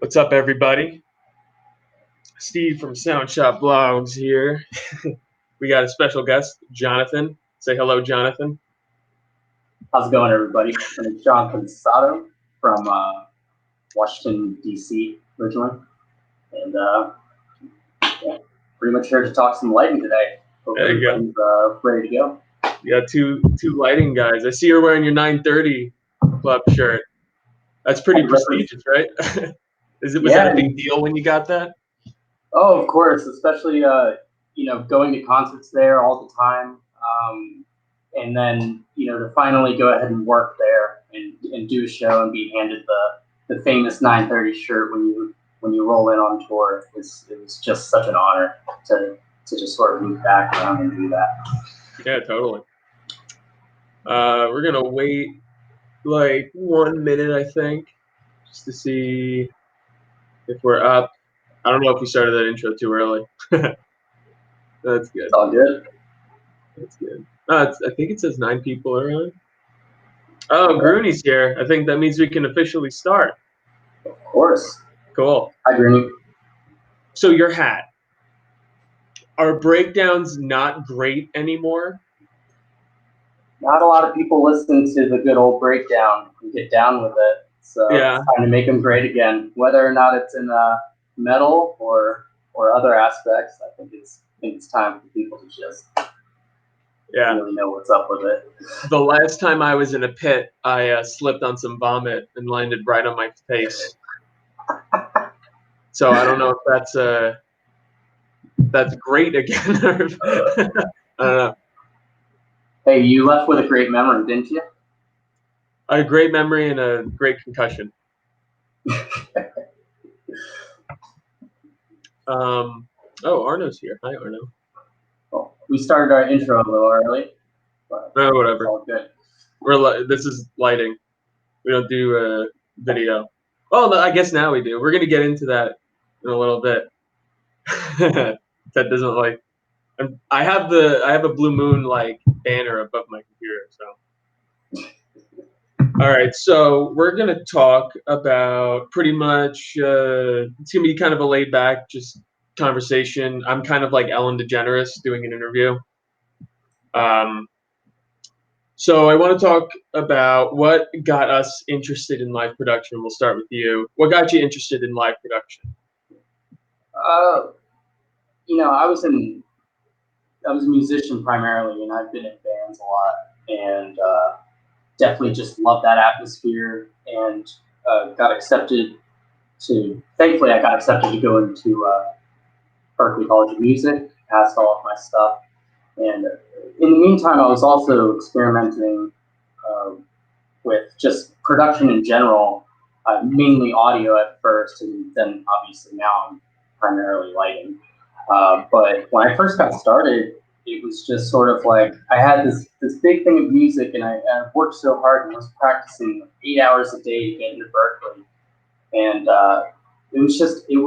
What's up, everybody? Steve from Sound Shop Blogs here. We got a special guest, Jonathan. Say hello, Jonathan. How's it going, everybody? My name's Jonathan Sato from Washington, D.C. originally. And yeah, pretty much here to talk some lighting today. Hope There you everybody's ready to go. You got two lighting guys. I see you're wearing your 930 club shirt. That's pretty prestigious, right? Was that a big deal when you got that? Oh, of course, especially going to concerts there all the time. And then, to finally go ahead and work there and do a show and be handed the famous 930 shirt when you roll in on tour, it was just such an honor to just sort of move back around and do that. Yeah, totally. We're gonna wait like 1 minute, I think, just to see if we're up. I don't know if we started that intro too early. That's good. It's all good. That's good. I think it says 9 people are on. Oh, Grooney's here. I think that means we can officially start. Of course. Cool. Hi, Grooney. So your hat. Are breakdowns not great anymore? Not a lot of people listen to the good old breakdown and get down with it. So yeah. It's time to make them great again. Whether or not it's in metal or other aspects, I think it's time for people to just really know what's up with it. The last time I was in a pit, I slipped on some vomit and landed right on my face. So I don't know if that's great again. I don't know. Hey, you left with a great memory, didn't you? A great memory and a great concussion. Arno's here. Hi, Arno. Well, we started our intro a little early. But whatever. It's all good. This is lighting. We don't do video. Well, no, I guess now we do. We're gonna get into that in a little bit. That doesn't like. I have a Blue Moon like banner above my computer. So. All right, so we're gonna talk about pretty much. It's gonna be kind of a laid back, just conversation. I'm kind of like Ellen DeGeneres doing an interview. So I want to talk about what got us interested in live production. We'll start with you. What got you interested in live production? I was a musician primarily, and I've been in bands a lot, and definitely just love that atmosphere. And thankfully, I got accepted to go into Berklee College of Music, passed all of my stuff. And in the meantime, I was also experimenting with just production in general, mainly audio at first, and then obviously now I'm primarily lighting. But when I first got started, it was just sort of like I had this big thing of music, and I worked so hard and was practicing 8 hours a day to get into Berklee, and it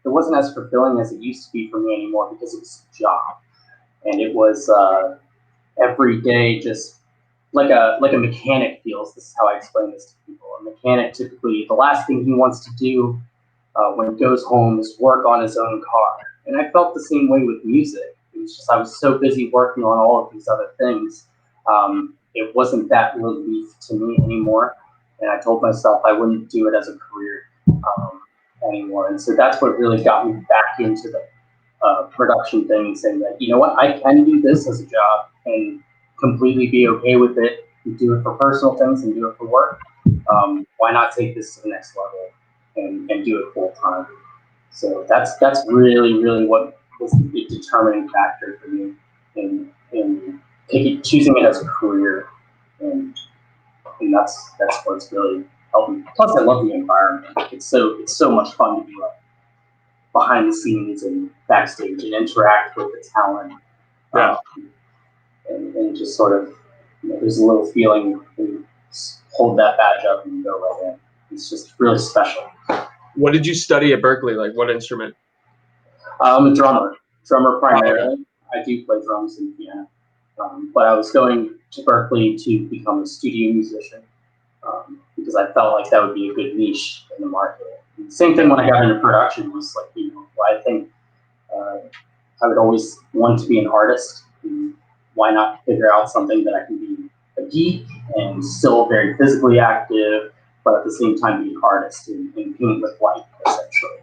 wasn't as fulfilling as it used to be for me anymore because it was a job, and it was every day just like a mechanic feels. This is how I explain this to people. A mechanic typically, the last thing he wants to do when he goes home is work on his own car. And I felt the same way with music. It was just I was so busy working on all of these other things. It wasn't that relief to me anymore. And I told myself I wouldn't do it as a career anymore. And so that's what really got me back into the production thing, saying that, you know what, I can do this as a job and completely be okay with it, and do it for personal things and do it for work. Why not take this to the next level and do it full time? So that's really, really what was the determining factor for me in choosing it as a career, and that's what's really helped me. Plus, I love the environment. It's so much fun to be like behind the scenes and backstage and interact with the talent. And just sort of, there's a little feeling you hold that badge up and go right in. It's just really special. What did you study at Berklee? Like, what instrument? I'm a drummer primarily. I do play drums and piano, but I was going to Berklee to become a studio musician because I felt like that would be a good niche in the market. same thing when I got into production was like, I think I would always want to be an artist. And why not figure out something that I can be a geek and still very physically active, but at the same time be an artist and paint with light, essentially.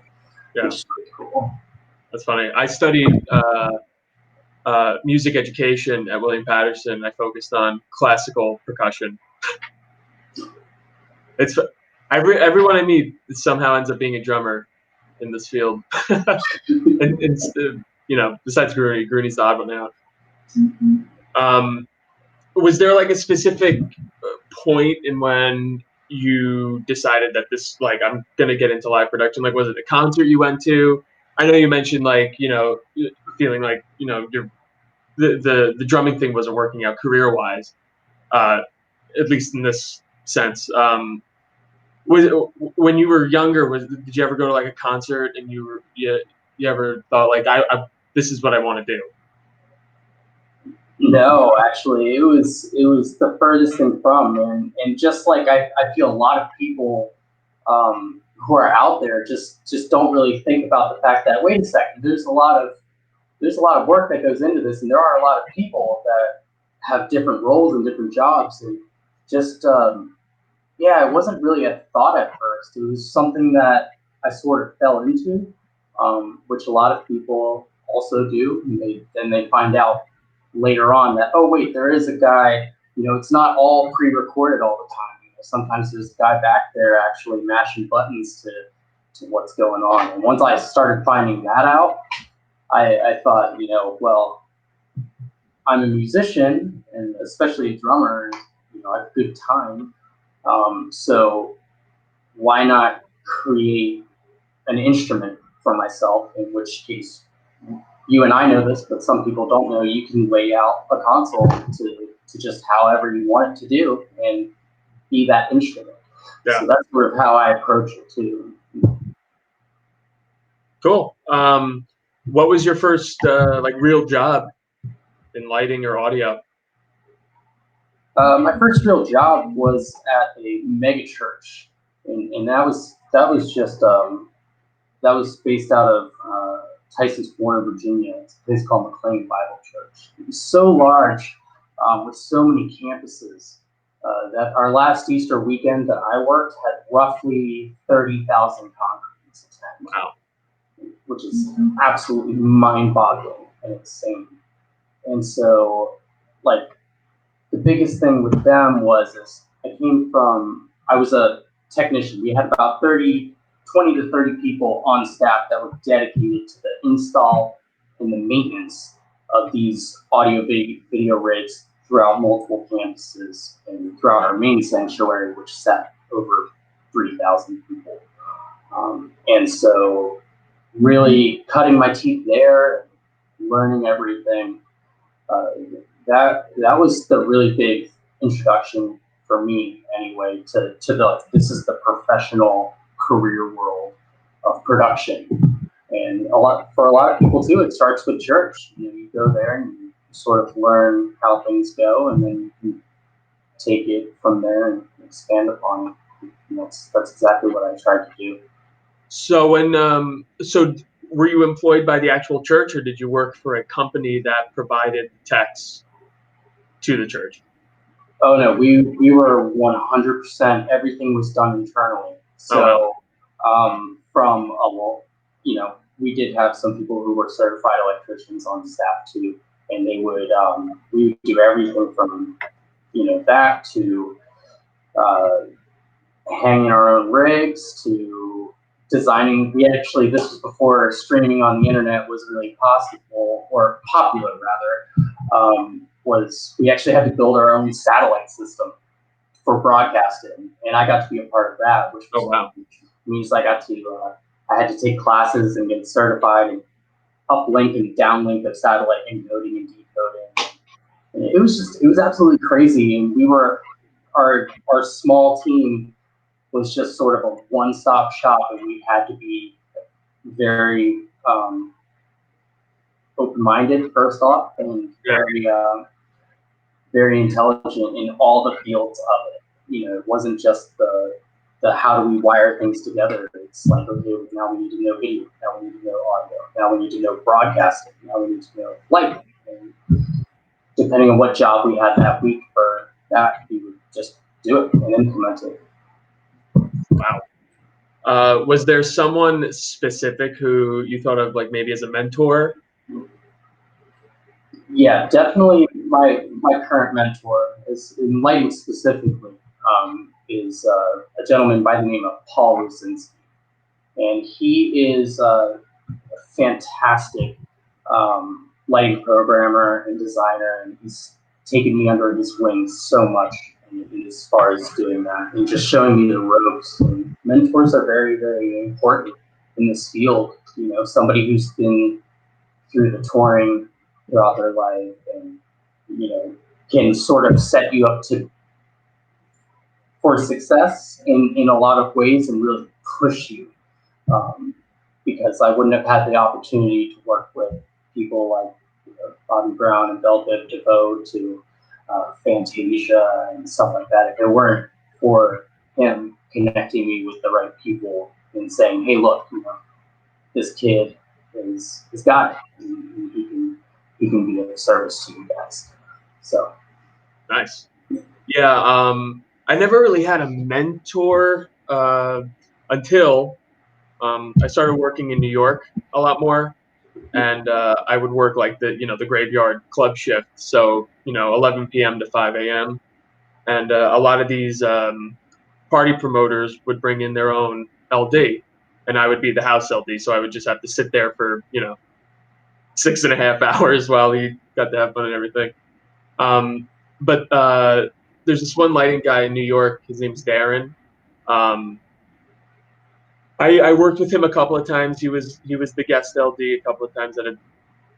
Yeah. Which is pretty cool. That's funny. I studied music education at William Patterson. I focused on classical percussion. It's everyone I meet somehow ends up being a drummer in this field. and besides Grooney, Grooney's the odd one out. Was there like a specific point in when you decided that this, like, I'm gonna get into live production? Like, was it a concert you went to? I know you mentioned, like, feeling like, the drumming thing wasn't working out career wise, at least in this sense. When you were younger, did you ever go to like a concert and you ever thought like, I this is what I want to do? No, actually, it was the furthest thing from, and just like I feel a lot of people who are out there just don't really think about the fact that, wait a second, there's a lot of work that goes into this, and there are a lot of people that have different roles and different jobs, and just it wasn't really a thought at first. It was something that I sort of fell into, which a lot of people also do, and then they find out later on that, oh wait, there is a guy. It's not all pre-recorded all the time. Sometimes there's a guy back there actually mashing buttons to what's going on. And once I started finding that out, I thought, well, I'm a musician and especially a drummer. I have a good time. So why not create an instrument for myself? In which case, you and I know this, but some people don't know. You can lay out a console to just however you want it to do and be that instrument. Yeah. So that's sort of how I approach it too. Cool. What was your first like real job in lighting or audio? My first real job was at a mega church, and that was just that was based out of Tyson's Corner, Virginia. It's a place called McLean Bible Church. It was so large, with so many campuses, that our last Easter weekend that I worked had roughly 30,000 congregants attend. Wow. Which is absolutely mind-boggling and insane. And so, like, the biggest thing with them is I was a technician. We had about 20 to 30 people on staff that were dedicated to the install and the maintenance of these audio video rigs throughout multiple campuses and throughout our main sanctuary, which sat over 3,000 people. And so really cutting my teeth there, learning everything, that was the really big introduction for me anyway to this is the professional career world of production. And for a lot of people too, it starts with church. You go there and you sort of learn how things go, and then you can take it from there and expand upon it. And that's exactly what I tried to do. So were you employed by the actual church, or did you work for a company that provided techs to the church? Oh no, we were 100%. Everything was done internally. So we did have some people who were certified electricians on staff too, and they would we would do everything from that to hanging our own rigs to designing. This was before streaming on the internet was really possible, or popular rather. Was we actually had to build our own satellite system for broadcasting, and I got to be a part of that, which was means I had to take classes and get certified and uplink and downlink of satellite encoding and decoding. And it was absolutely crazy, and our small team was just sort of a one-stop shop, and we had to be very open-minded first off, and very intelligent in all the fields of it. It wasn't just the the how do we wire things together. It's like, okay, now we need to know video, now we need to know audio, now we need to know broadcasting, now we need to know lighting. And depending on what job we had that week for that, we would just do it and implement it. Wow. Was there someone specific who you thought of like maybe as a mentor? Yeah, definitely. My current mentor is in lighting specifically is a gentleman by the name of Paul Lucinski, and he is a fantastic lighting programmer and designer, and he's taken me under his wing so much as far as doing that and just showing me the ropes. And mentors are very, very important in this field. You know, somebody who's been through the touring throughout their life and, you know, can sort of set you up for success in a lot of ways and really push you. Because I wouldn't have had the opportunity to work with people like, you know, Bobby Brown and Belle Biv DeVoe to Fantasia and stuff like that if it weren't for him connecting me with the right people and saying, hey, look, you know, this kid is got it. He can be of service to you guys. So Nice. Yeah. I never really had a mentor until I started working in New York a lot more, and I would work like the graveyard club shift, so 11 p.m. to 5 a.m. And a lot of these party promoters would bring in their own LD, and I would be the house LD, so I would just have to sit there for 6.5 hours while he got to have fun and everything. But there's this one lighting guy in New York. His name's Darren. Um, I worked with him a couple of times. He was the guest LD a couple of times at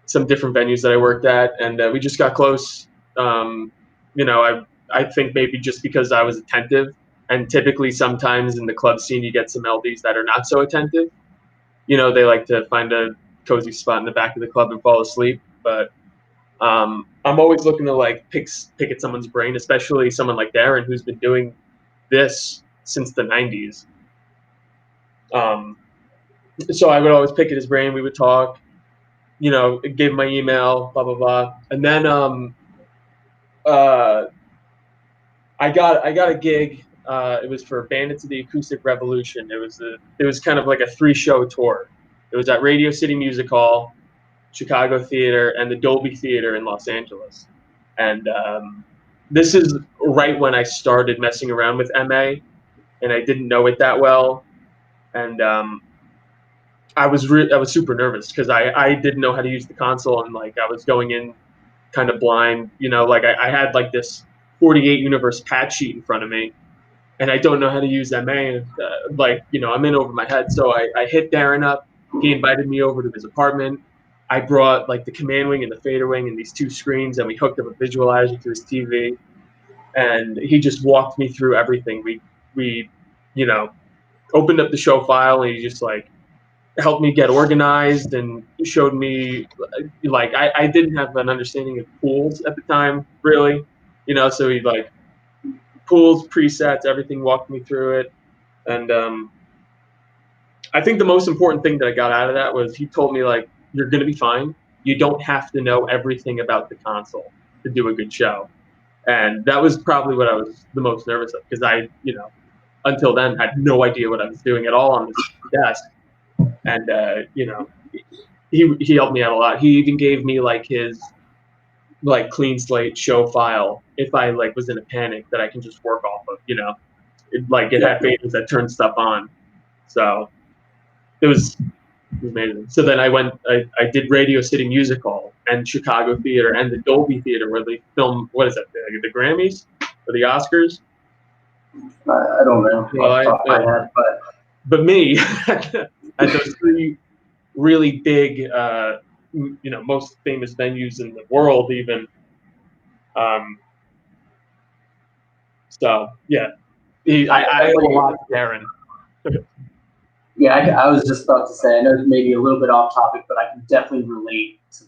some different venues that I worked at, and we just got close. I think maybe just because I was attentive, and typically sometimes in the club scene you get some LDs that are not so attentive. They like to find a cozy spot in the back of the club and fall asleep. But I'm always looking to like pick at someone's brain, especially someone like Darren who's been doing this since the 90s. So I would always pick at his brain. We would talk, give him my email, blah blah blah, and then uh, I got a gig. It was for Bandits of the Acoustic Revolution. It was kind of like a 3-show tour. It was at Radio City Music Hall, Chicago Theater, and the Dolby Theater in Los Angeles. And this is right when I started messing around with MA, and I didn't know it that well. And I was super nervous because I didn't know how to use the console, and like I was going in kind of blind. Like I had like this 48 universe patch sheet in front of me, and I don't know how to use MA. And I'm in over my head. So I hit Darren up. He invited me over to his apartment. I brought like the command wing and the fader wing and these 2 screens, and we hooked up a visualizer to his TV. And he just walked me through everything. We opened up the show file, and he just like helped me get organized and showed me like I didn't have an understanding of pools at the time, really. So he like pools, presets, everything, walked me through it. And I think the most important thing that I got out of that was he told me like, you're gonna be fine. You don't have to know everything about the console to do a good show. And that was probably what I was the most nervous of, because I, until then had no idea what I was doing at all on this desk. And he helped me out a lot. He even gave me like his like clean slate show file if I like was in a panic that I can just work off of. It had faders that turned stuff on. So it was amazing. So then I did Radio City Music Hall and Chicago Theater and the Dolby Theater where they film, what is that, the Grammys or the Oscars? I don't know off the top of my head, but me at those 3 really big, most famous venues in the world, even. So yeah, I owe a lot to Darren. Yeah, I was just about to say, I know it's maybe a little bit off topic, but I can definitely relate to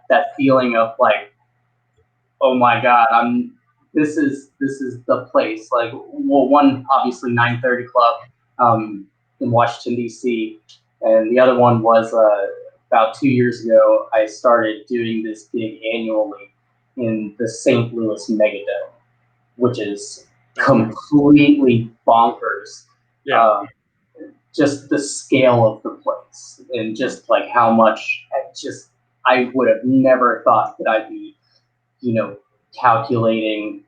that feeling of like, oh my God, this is the place. Like, well, one obviously 930 Club in Washington D.C., and the other one was about 2 years ago. I started doing this gig annually in the St. Louis Megadome, which is completely bonkers. Yeah. Just the scale of the place, and just like how much I would have never thought that I'd be, calculating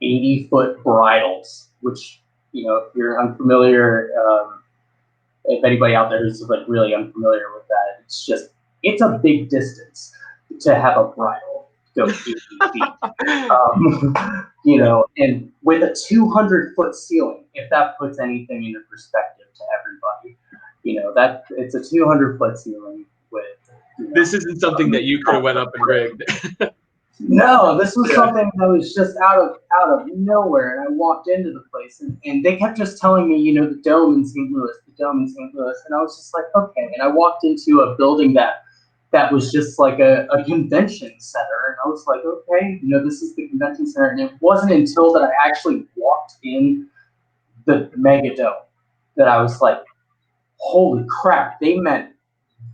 80-foot bridles, which, if you're unfamiliar, if anybody out there is like really unfamiliar with that, it's a big distance to have a bridle go 80 feet. And with a 200-foot ceiling, if that puts anything into perspective to everybody, that it's a 200-foot ceiling with. This isn't something that you could have went up and rigged. No, this was something that was just out of nowhere, and I walked into the place, and they kept just telling me, the dome in St. Louis, and I was just like, okay. And I walked into a building that was just like a convention center, and I was like, okay, this is the convention center. And it wasn't until that I actually walked in the Megadome that I was like, holy crap, they meant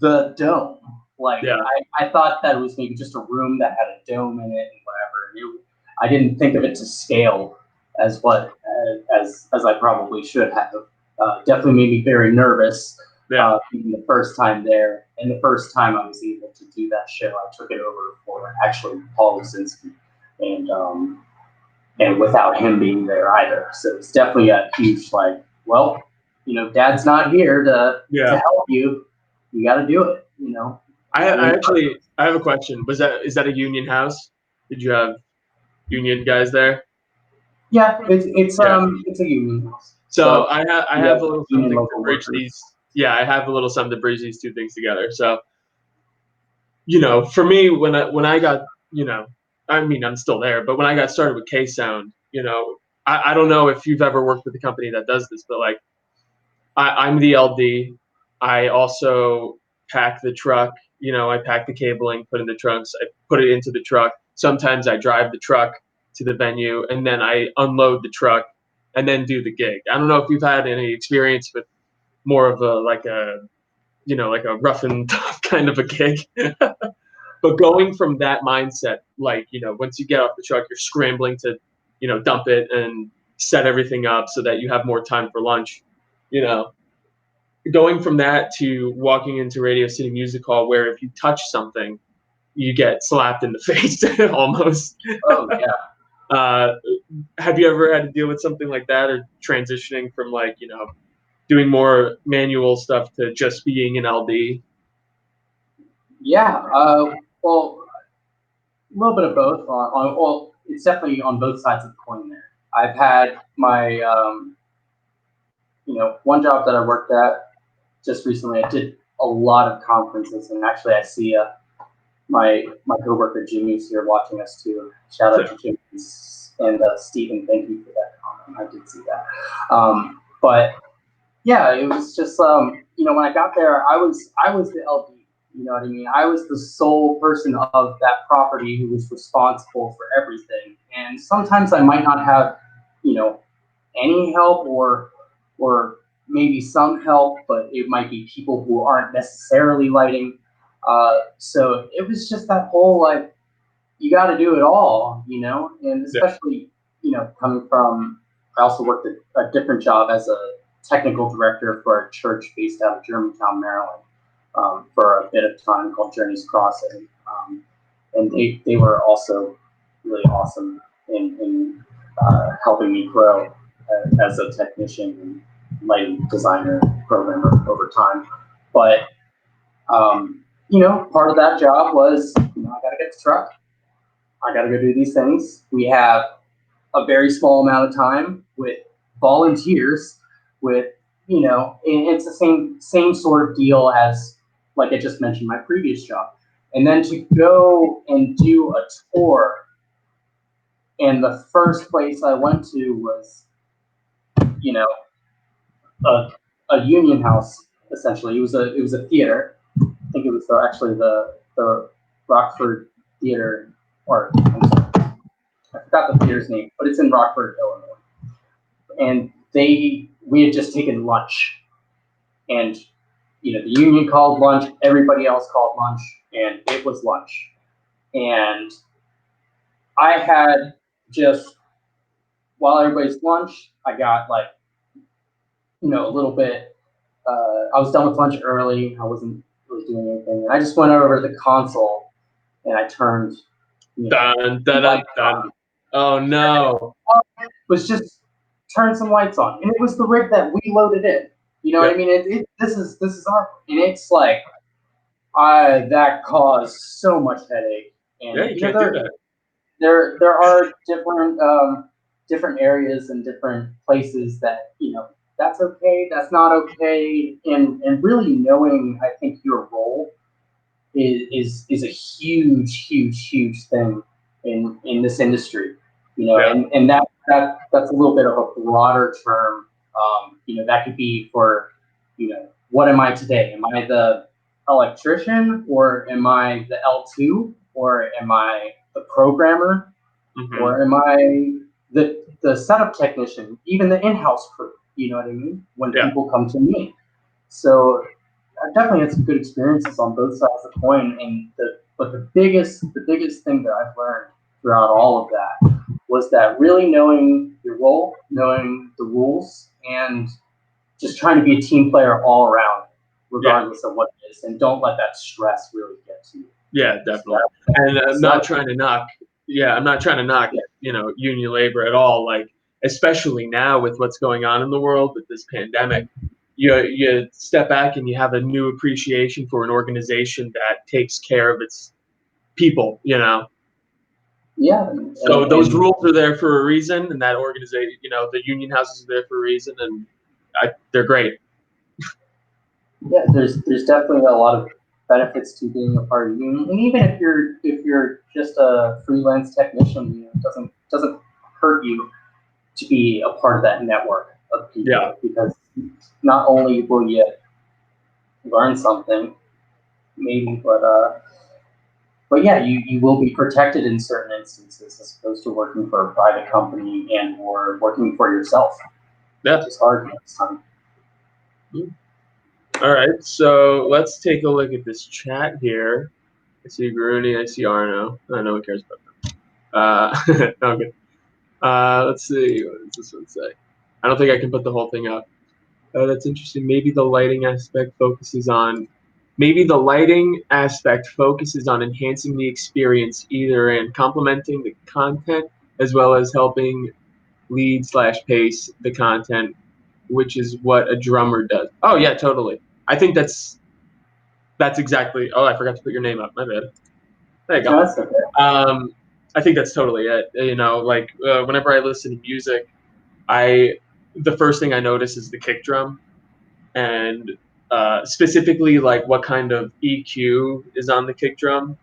the dome. Like, Yeah. I thought that it was maybe just a room that had a dome in it and whatever. I didn't think of it to scale as I probably should have. Definitely made me very nervous. Yeah. Being the first time there, and the first time I was able to do that show, I took it over for actually Paul Lucinski, and without him being there either. So it's definitely a huge, like, well, Dad's not here to help you. You got to do it. I have a question. Is that a union house? Did you have union guys there? Yeah, it's a union house. So I have a little something to bridge workers. these. Yeah, I have a little something to bridge these two things together. So, for me, when I got, I mean, I'm still there, but when I got started with K Sound, I don't know if you've ever worked with a company that does this, but like, I'm the LD. I also pack the truck. I pack the cabling, put in the trunks. I put it into the truck. Sometimes I drive the truck to the venue, and then I unload the truck, and then do the gig. I don't know if you've had any experience with more of like a rough and tough kind of a gig. But going from that mindset, like, once you get off the truck, you're scrambling to, dump it and set everything up so that you have more time for lunch. Going from that to walking into Radio City Music Hall, where if you touch something, you get slapped in the face almost. Oh yeah. Have you ever had to deal with something like that, or transitioning from like, doing more manual stuff to just being an LD? Yeah. Well, a little bit of both. Well, it's definitely on both sides of the coin there. I've had my, one job that I worked at just recently. I did a lot of conferences, and actually, I see my coworker Jimmy's here watching us too. Shout out to Jimmy and Stephen. Thank you for that comment. I did see that. But yeah, it was just when I got there, I was the LD. You know what I mean? I was the sole person of that property who was responsible for everything. And sometimes I might not have, any help or maybe some help, but it might be people who aren't necessarily lighting. So it was just that whole, like, you got to do it all, and especially, coming from, I also worked at a different job as a technical director for a church based out of Germantown, Maryland, for a bit of time, called Journey's Crossing. And they were also really awesome in helping me grow as a technician and lighting designer, programmer over time. But, part of that job was, I got to get the truck. I got to go do these things. We have a very small amount of time with volunteers, with, and it's the same sort of deal as, like I just mentioned, my previous job. And then to go and do a tour, and the first place I went to was, a union house, essentially. It was a theater. I think it was actually the Rockford Theater, or I'm sorry, I forgot the theater's name, but it's in Rockford, Illinois. And we had just taken lunch, and the union called lunch, everybody else called lunch, and it was lunch. And I had just, while everybody's lunch, I got like, a little bit, I was done with lunch early. I wasn't really doing anything. And I just went over to the console and I turned, Dun, dun, dun, dun. Oh no. Was just turn some lights on. And it was the rig that we loaded in. You know what I mean? This is our, and it's like, that caused so much headache. And Yeah, you can't do that. There are different areas and different places that that's okay, that's not okay, and really knowing, I think, your role is a huge thing in this industry, and that's a little bit of a broader term. That could be for, what am I today? Am I the electrician, or am I the L2, or am I the programmer, or am I the setup technician, even the in-house crew? You know what I mean? When people come to me, so I've definitely had some good experiences on both sides of the coin. And but the biggest thing that I've learned throughout all of that was that really knowing your role, knowing the rules, and just trying to be a team player all around, regardless of what it is, and don't let that stress really get to you. Yeah, definitely. And I'm not trying to knock. Yeah, I'm not trying to knock. Union labor at all. Like, especially now with what's going on in the world with this pandemic, you step back and you have a new appreciation for an organization that takes care of its people. Yeah. So those rules are there for a reason, and that organization, the union houses are there for a reason, and they're great. Yeah, there's definitely a lot of benefits to being a part of the union, and even if you're just a freelance technician, it doesn't hurt you to be a part of that network of people, because not only will you learn something, maybe, but yeah, you will be protected in certain instances, as opposed to working for a private company and or working for yourself. Yeah, it's hard next time. All right, so let's take a look at this chat here. I see Rooney, I see Arno. No one cares about them. No, I'm good. Let's see, what does this one say? I don't think I can put the whole thing up. Oh, that's interesting. Maybe the lighting aspect focuses on enhancing the experience, either in complementing the content as well as helping lead/pace the content, which is what a drummer does. Oh yeah, totally. I think that's exactly. Oh, I forgot to put your name up. My bad. There you go. That's okay. I think that's totally it. Like whenever I listen to music, the first thing I notice is the kick drum, and specifically like what kind of EQ is on the kick drum.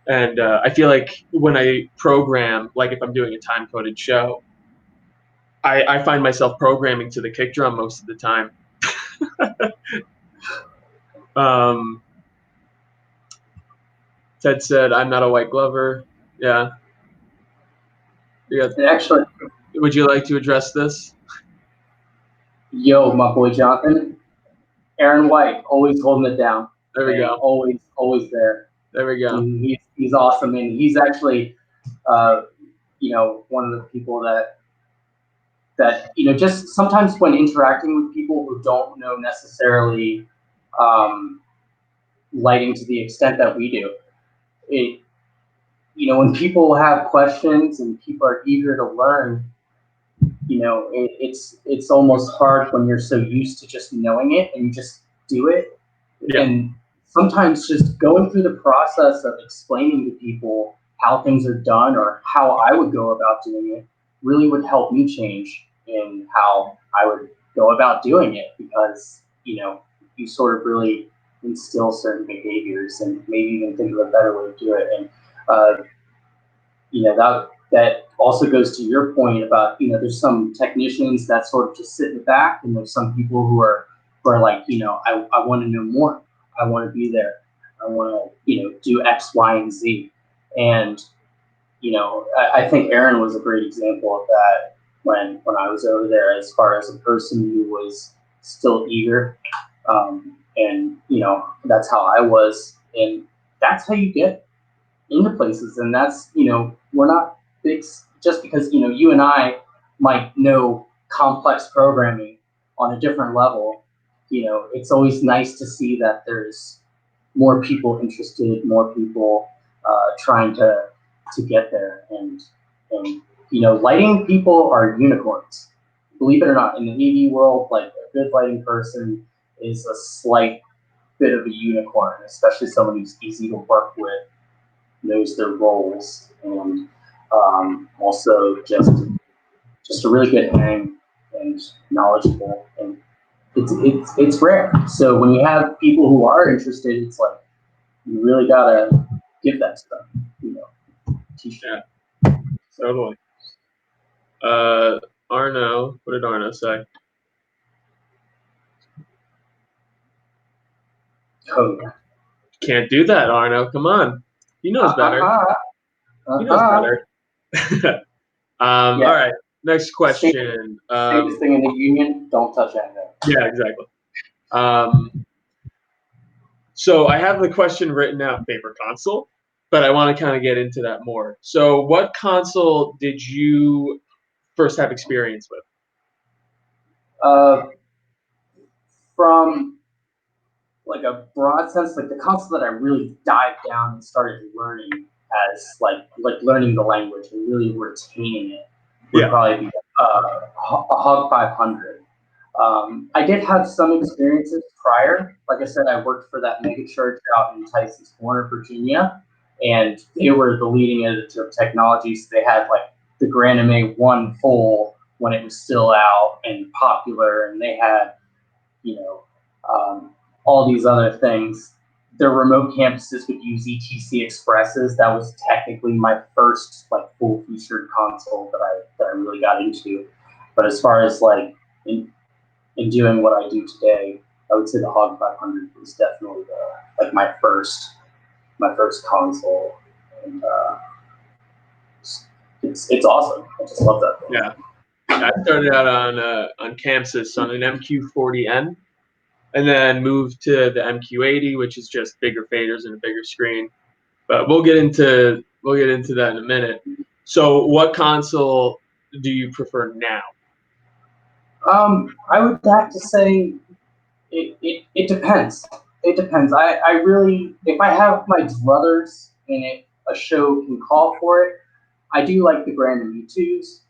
And I feel like when I program, like if I'm doing a time coded show, I find myself programming to the kick drum most of the time. Ted said, "I'm not a white glover." Yeah. And actually, would you like to address this? Yo, my boy Jonathan, Aaron White, always holding it down. There we go. Always there. There we go. He's awesome, and he's actually, one of the people that just sometimes when interacting with people who don't know necessarily lighting to the extent that we do, when people have questions and people are eager to learn, it's almost hard when you're so used to just knowing it and you just do it. Yeah. And sometimes just going through the process of explaining to people how things are done or how I would go about doing it really would help me change in how I would go about doing it, because you sort of really instill certain behaviors and maybe even think of a better way to do it. And that also goes to your point about, there's some technicians that sort of just sit in the back, and there's some people who are like, I want to know more. I want to be there. I want to, do X, Y, and Z. And I think Aaron was a great example of that when I was over there, as far as a person who was still eager, and that's how I was, and that's how you get into places, and that's we're not big just because you and I might know complex programming on a different level. It's always nice to see that there's more people interested, more people trying to get there, and lighting people are unicorns. Believe it or not, in the AV world, like a good lighting person is a slight bit of a unicorn, especially someone who's easy to work with, knows their roles, and also just a really good hang and knowledgeable, and it's rare. So when you have people who are interested, it's like you really gotta give that stuff, teach them. Yeah, totally. Arno, what did Arno say? Oh yeah. Can't do that, Arno. Come on. He knows better. He knows better. Yeah. All right. Next question. Safest thing in the union: don't touch anything. Yeah, exactly. So I have the question written out, favorite console, but I want to kind of get into that more. So what console did you first have experience with? From like a broad sense, like the console that I really dived down and started learning as like learning the language and really retaining it would probably be a Hog 500. I did have some experiences prior. Like I said, I worked for that mega church out in Tyson's Corner, Virginia, and they were the leading edge of technology. So they had like the GrandMA-1 full when it was still out and popular, and they had, you know, all these other things. Their remote campuses would use ETC Expresses. That was technically my first like full featured console that I really got into. But as far as like in doing what I do today, I would say the Hog 500 was definitely like my first console, and it's awesome. I just love that thing. Yeah, I started out on Chamsys on an MQ40N, and then moved to the MQ80, which is just bigger faders and a bigger screen. But we'll get into that in a minute. So, what console do you prefer now? I would have to say it depends. It depends. I really, if I have my druthers and a show can call for it, I do like the GrandMA-2s.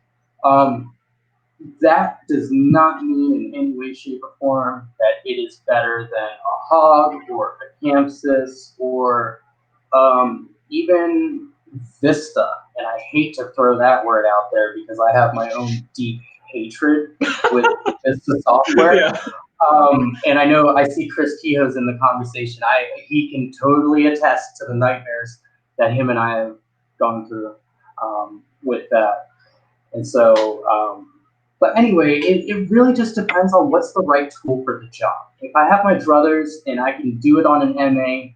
That does not mean in any way, shape, or form that it is better than a Hog or a Chamsys or even Vista. And I hate to throw that word out there because I have my own deep hatred with Vista software. Yeah. And I know I see Chris Kehoe's in the conversation. He can totally attest to the nightmares that him and I have gone through with that. And so, but anyway, it really just depends on what's the right tool for the job. If I have my druthers and I can do it on an MA,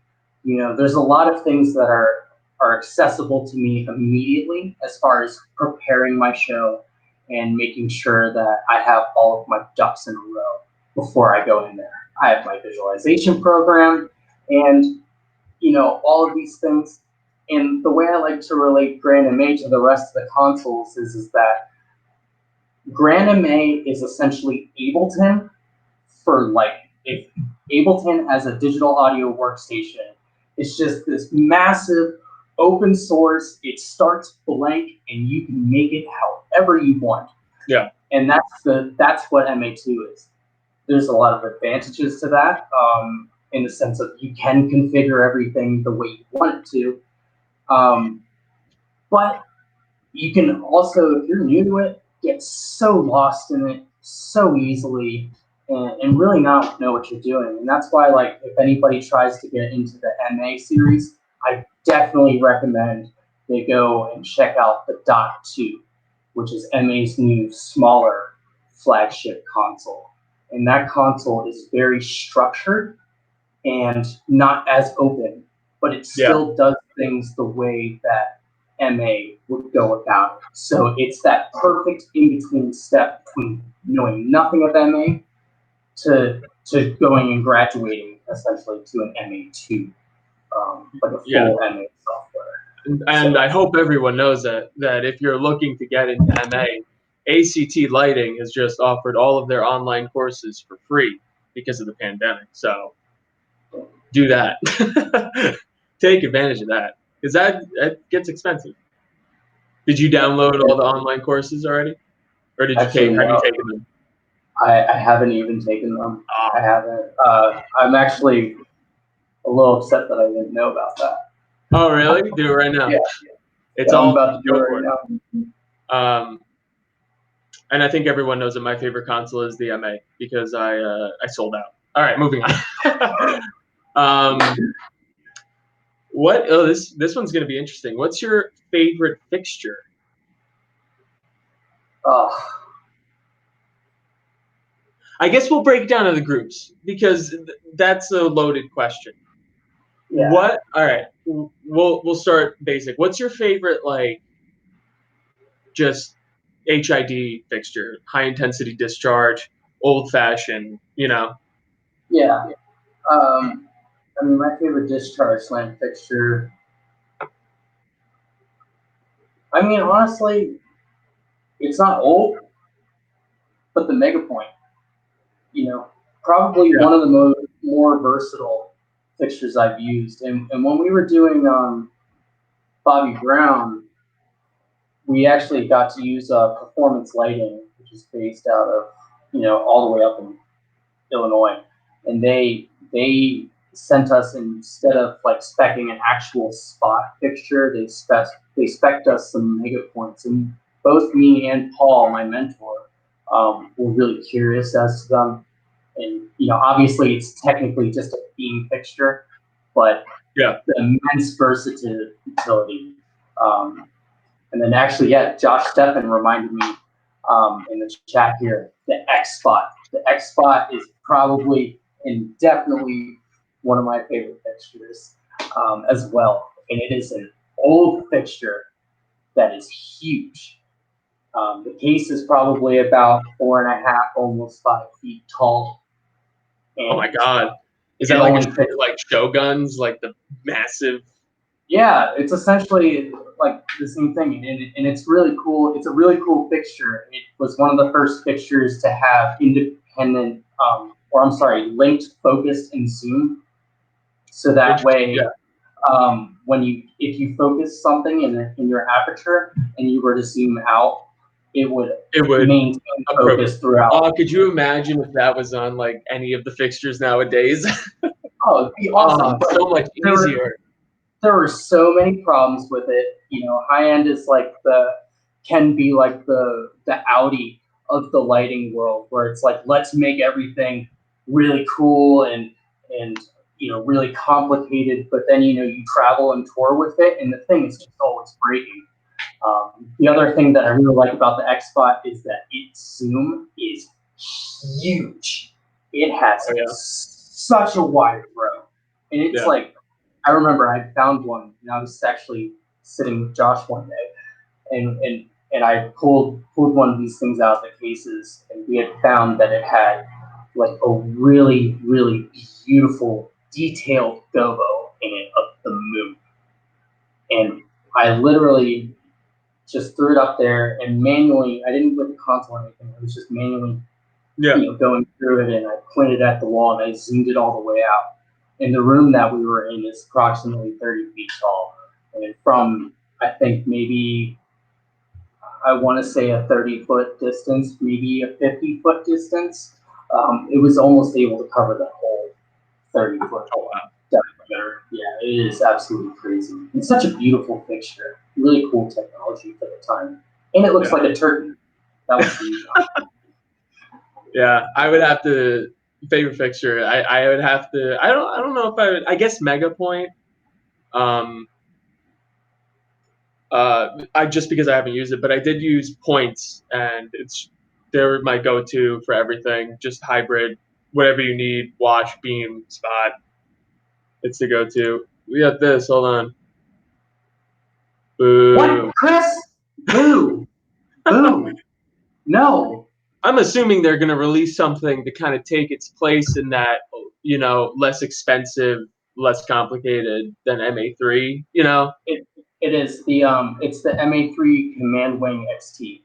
there's a lot of things that are accessible to me immediately as far as preparing my show and making sure that I have all of my ducks in a row before I go in there. I have my visualization program and all of these things. And the way I like to relate GrandMA to the rest of the consoles is that GrandMA is essentially Ableton for like if Ableton as a digital audio workstation. It's just this massive open source. It starts blank and you can make it however you want. Yeah. And that's what MA2 is. There's a lot of advantages to that, in the sense of you can configure everything the way you want it to. But you can also, if you're new to it, get so lost in it so easily and really not know what you're doing. And that's why, like, if anybody tries to get into the MA series, I definitely recommend they go and check out the Dot 2, which is MA's new, smaller flagship console. And that console is very structured and not as open, but it still does things the way that MA would go about it. So it's that perfect in-between step between knowing nothing of MA to going and graduating essentially to an MA2, like a full MA software. And I hope everyone knows that if you're looking to get into MA, ACT Lighting has just offered all of their online courses for free because of the pandemic. So do that. Take advantage of that, because that gets expensive. Did you download all the online courses already, or did you have you taken them? I haven't even taken them. I haven't. I'm actually a little upset that I didn't know about that. Oh, really? Do it right now. Yeah. It's I'm all about to do it right now. And I think everyone knows that my favorite console is the MA because I sold out. All right, moving on. What? Oh, this one's gonna be interesting. What's your favorite fixture? I guess we'll break it down into groups because that's a loaded question. Yeah. What? All right, we'll start basic. What's your favorite just HID fixture? High intensity discharge, old fashioned. Yeah. I mean, my favorite discharge lamp fixture. I mean, honestly, it's not old, but the Mega Point. Probably one of the more versatile fixtures I've used. And when we were doing Bobby Brown, we actually got to use Performance Lighting, which is based out of all the way up in Illinois, and they sent us, instead of speccing an actual spot fixture, they specced us some Mega Points, and both me and Paul, my mentor, were really curious as to them. And obviously it's technically just a beam fixture, but the immense versatility. And then actually, Josh Steffen reminded me in the chat here, the X Spot. The X Spot is probably and definitely one of my favorite fixtures as well. And it is an old fixture that is huge. The case is probably about 4.5, almost 5 feet tall. And oh my God. Is that like Shoguns, like the massive? Yeah, it's essentially like the same thing, and it's really cool. It's a really cool fixture. It was one of the first fixtures to have independent, linked, focus, and zoom. So that way, if you focus something in your aperture and you were to zoom out, it would maintain focus throughout. Oh, could you imagine if that was on like any of the fixtures nowadays? Oh, it'd be awesome. So much easier. There were so many problems with it. High end is can be like the Audi of the lighting world, where it's like, let's make everything really cool and really complicated, but then you travel and tour with it, and the thing is just always breaking. The other thing that I really like about the X Spot is that its zoom is huge. It has such a wide throw, and it's I remember I found one, and I was actually sitting with Josh one day, and I pulled one of these things out of the cases, and we had found that it had like a really, really beautiful, detailed gobo in it of the moon. And I literally just threw it up there and manually, I didn't put the console or anything, I was just manually going through it, and I pointed at the wall and I zoomed it all the way out. And the room that we were in is approximately 30 feet tall. And from, I think, maybe, I want to say a 30-foot distance, maybe a 50-foot distance, it was almost able to cover the whole 30-foot diameter. Yeah, it is absolutely crazy. It's such a beautiful fixture. Really cool technology for the time. And it looks like a turkey. That was huge. Yeah, I would have to favorite fixture. I would have to. I don't know if I would. I guess Mega Point. I just because I haven't used it, but I did use points, and they're my go-to for everything. Just hybrid, whatever you need, wash, beam, spot. It's the go-to. We got this. Hold on. Boo. What, Chris? Boo. Boo. No. I'm assuming they're going to release something to kind of take its place in that, less expensive, less complicated than MA3, It is it's the MA3 Command Wing XT,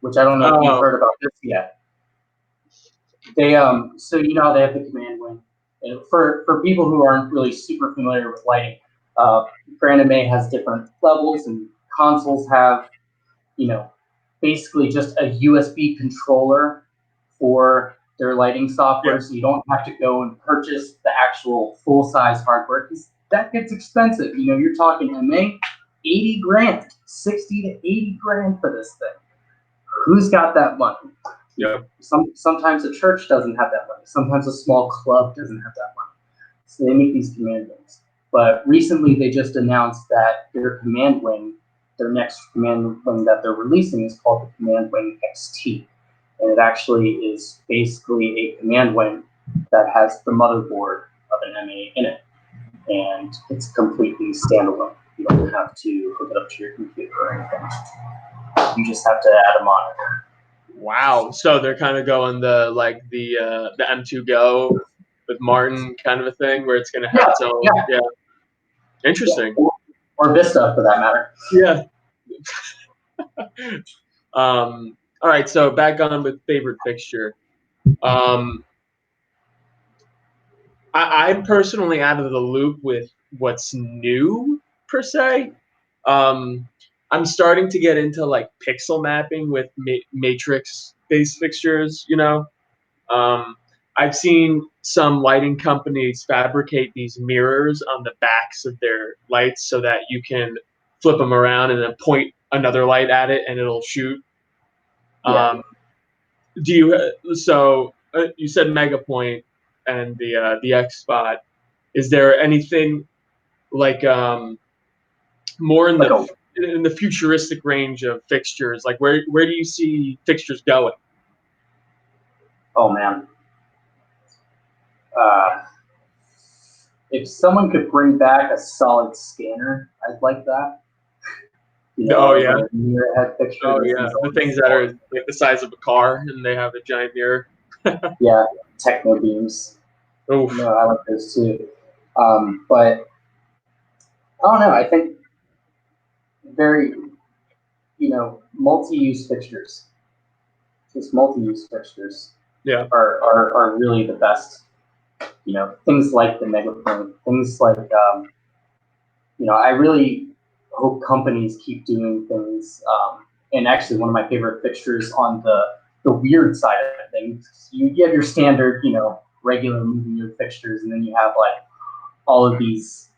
which I don't know if you've Oh, heard about this yet. They so how they have the Command Wing. And for people who aren't really super familiar with lighting, GrandMA has different levels, and consoles have, basically just a USB controller for their lighting software, yeah. so you don't have to go and purchase the actual full-size hardware, because that gets expensive. You're talking MA, 80 grand, 60 to 80 grand for this thing. Who's got that money? Yeah. Sometimes a church doesn't have that money. Sometimes a small club doesn't have that money. So they make these command wings. But recently they just announced that their command wing, their next command wing that they're releasing, is called the Command Wing XT. And it actually is basically a command wing that has the motherboard of an MA in it. And it's completely standalone. You don't have to hook it up to your computer or anything. You just have to add a monitor. Wow. So they're kind of going the M2 Go with Martin kind of a thing, where it's going to have its own. Yeah. Interesting. Yeah. Or Vista, for that matter. Yeah. All right. So back on with favorite fixture. I'm personally out of the loop with what's new per se. I'm starting to get into like pixel mapping with matrix-based fixtures. I've seen some lighting companies fabricate these mirrors on the backs of their lights so that you can flip them around and then point another light at it and it'll shoot. Yeah. You said Megapoint and the X Spot. Is there anything like more in the futuristic range of fixtures? Like where do you see fixtures going? Oh man. If someone could bring back a solid scanner, I'd like that. Oh yeah. A mirror head fixture. Oh yeah. The things that are like the size of a car and they have a giant mirror. Yeah, techno beams. Oof. No, I like those too. But I don't know. I think very, multi-use fixtures. Just multi-use fixtures. Yeah. Are really the best. Things like the Megaphone, things like I really hope companies keep doing things. And actually, one of my favorite fixtures on the weird side of things, you have your standard, regular moving your fixtures, and then you have like all of these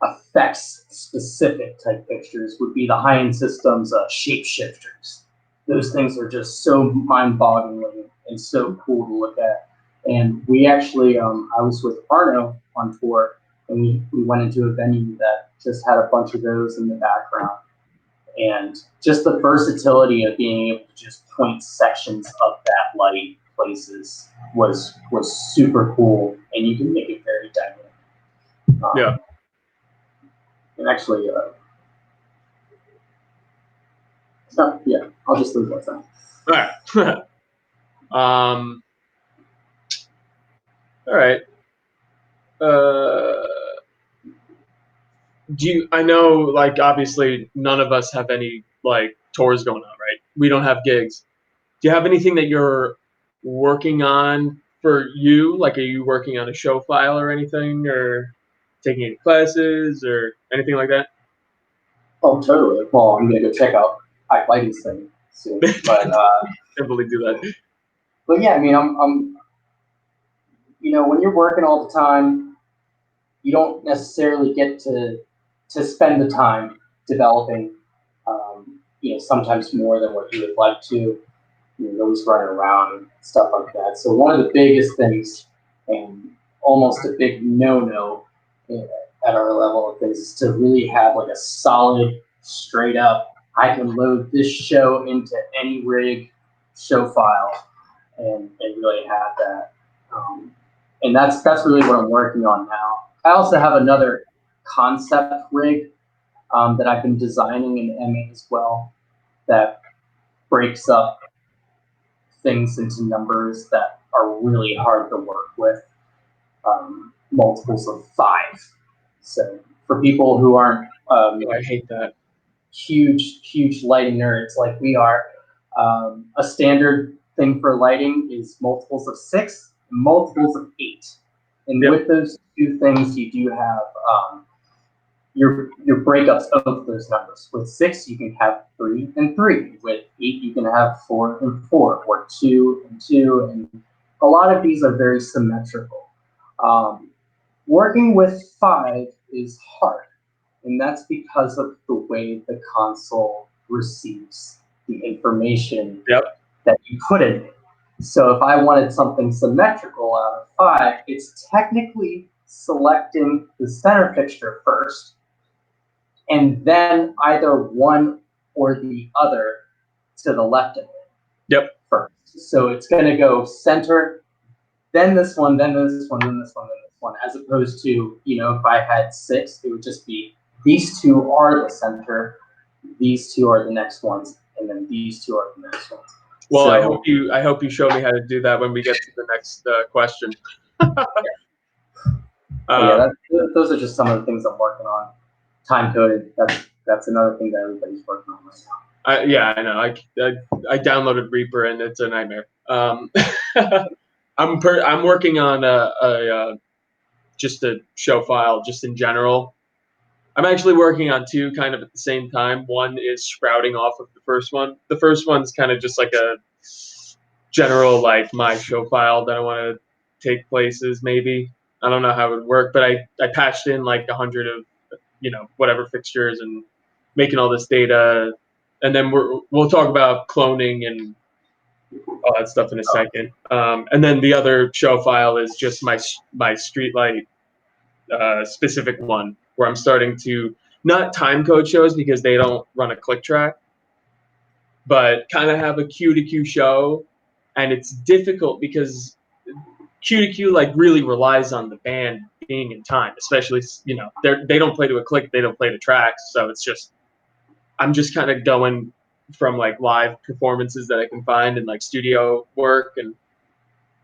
effects specific type fixtures. Would be the high-end systems shapeshifters. Those things are just so mind-boggling and so cool to look at. And we actually, I was with Arno on tour, and we went into a venue that just had a bunch of those in the background. And just the versatility of being able to just point sections of that light places was super cool, and you can make it very dynamic. Yeah. And actually, I'll just leave that there. All right. All right. I know, like, obviously none of us have any like tours going on, right? We don't have gigs. Do you have anything that you're working on for you? Like, are you working on a show file or anything, or taking any classes or anything like that? Oh, totally. Well, I'm gonna go check out High Lighting's thing soon. But Definitely do that. but yeah, I mean, I'm when you're working all the time, you don't necessarily get to spend the time developing. Sometimes more than what you would like to. You're always running around and stuff like that. So one of the biggest things, and almost a big no-no at our level of things, is to really have like a solid, straight up, I can load this show into any rig show file and really have that. And that's really what I'm working on now. I also have another concept rig that I've been designing in MA as well, that breaks up things into numbers that are really hard to work with, multiples of 5. So for people who aren't I hate that. huge lighting nerds like we are, a standard thing for lighting is multiples of 6, multiples of 8. And Yep. with those two things, you do have your breakups of those numbers. With 6, you can have 3 and 3. With 8, you can have 4 and 4, or 2 and 2. And a lot of these are very symmetrical. Working with 5 is hard, and that's because of the way the console receives the information Yep. that you put in it. So if I wanted something symmetrical out of 5, it's technically selecting the center fixture first, and then either one or the other to the left of it. Yep. First. So it's going to go center, then this one, then this one, then this one, then this one, as opposed to, if I had 6, it would just be these two are the center, these two are the next ones, and then these two are the next ones. Well, So, I hope you show me how to do that when we get to the next question. Those are just some of the things I'm working on. Time coded, that's another thing that everybody's working on right now. Yeah, I know. I downloaded Reaper and it's a nightmare. I'm working on just a show file just in general. I'm actually working on 2 kind of at the same time. One is sprouting off of the first one. The first one's kind of just like a general, like, my show file that I want to take places maybe. I don't know how it would work, but I patched in like 100 of, whatever fixtures and making all this data. And then we'll talk about cloning and all that stuff in a second. And then the other show file is just my streetlight specific one, where I'm starting to not time code shows because they don't run a click track, but kind of have a Q to Q show. And it's difficult because Q to Q like really relies on the band being in time, especially, they don't play to a click, they don't play to tracks. So it's just, I'm just kind of going from like live performances that I can find and like studio work, and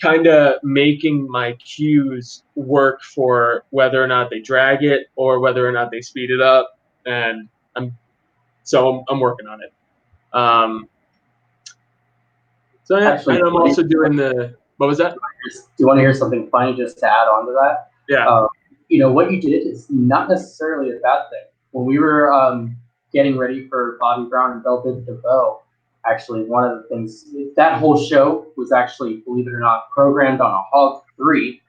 kind of making my cues work for whether or not they drag it or whether or not they speed it up. And I'm working on it. So yeah, Actually, and I'm also doing what was that? Do you want to hear something funny just to add on to that? Yeah. What you did is not necessarily a bad thing. When we were getting ready for Bobby Brown and Belle Biv DeVoe, actually, one of the things, that whole show was actually, believe it or not, programmed on a Hog 3,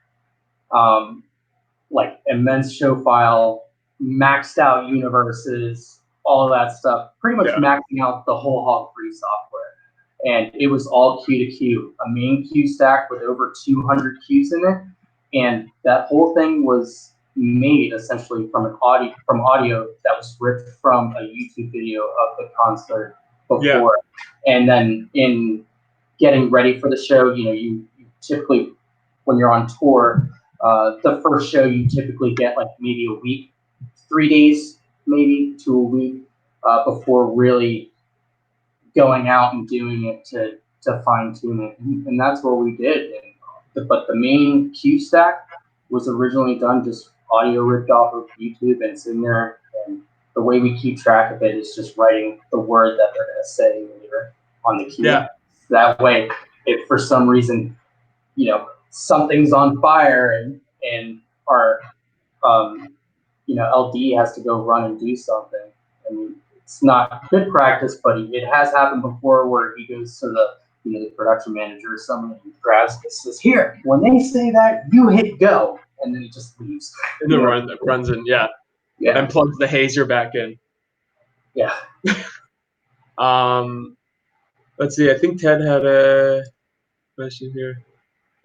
like immense show file, maxed out universes, all of that stuff, pretty much maxing out the whole Hog 3 software. And it was all Q to Q, a main Q stack with over 200 Qs in it. And that whole thing was made essentially from audio that was ripped from a YouTube video of the concert before. Yeah. And then in getting ready for the show, you typically, when you're on tour, the first show you typically get like maybe a week, 3 days maybe to a week before really going out and doing it to fine tune it, and that's what we did. But the main Q stack was originally done just audio ripped off of YouTube, and it's in there. And the way we keep track of it is just writing the word that they're going to say later on the Q. Yeah. That way, if for some reason, something's on fire and our LD has to go run and do something, and it's not good practice, but it has happened before where he goes to the production manager or someone and grabs it, says, "Here, when they say that, you hit go," and then he just leaves. And then runs in, and plugs the hazer back in. Yeah. Let's see. I think Ted had a question here.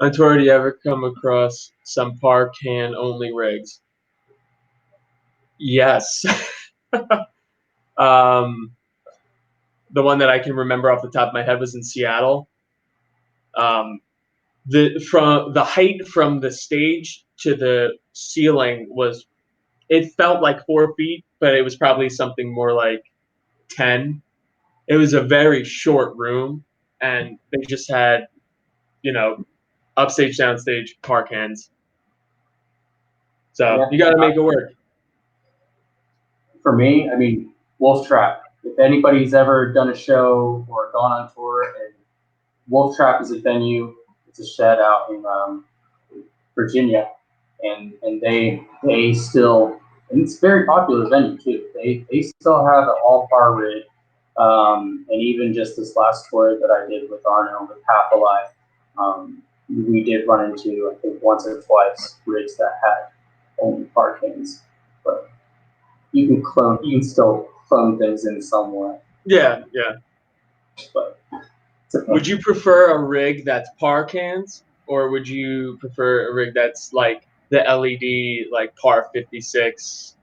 On tour, do you ever come across some par can only rigs? Yes. The one that I can remember off the top of my head was in Seattle. From the height from the stage to the ceiling was it felt like 4 feet, but it was probably something more like 10. It was a very short room, and they just had, upstage, downstage, park hands. So you got to make it work. For me, I mean, Wolf Trap. If anybody's ever done a show or gone on tour, and Wolf Trap is a venue. It's a shed out in Virginia, and they still, and it's a very popular venue too. They still have an all par rig, and even just this last tour that I did with Arno with Half Alive, we did run into, I think, once or twice rigs that had only par cans, but you can still clone things in some way. Yeah. But would you prefer a rig that's par cans, or would you prefer a rig that's like the LED, like par 56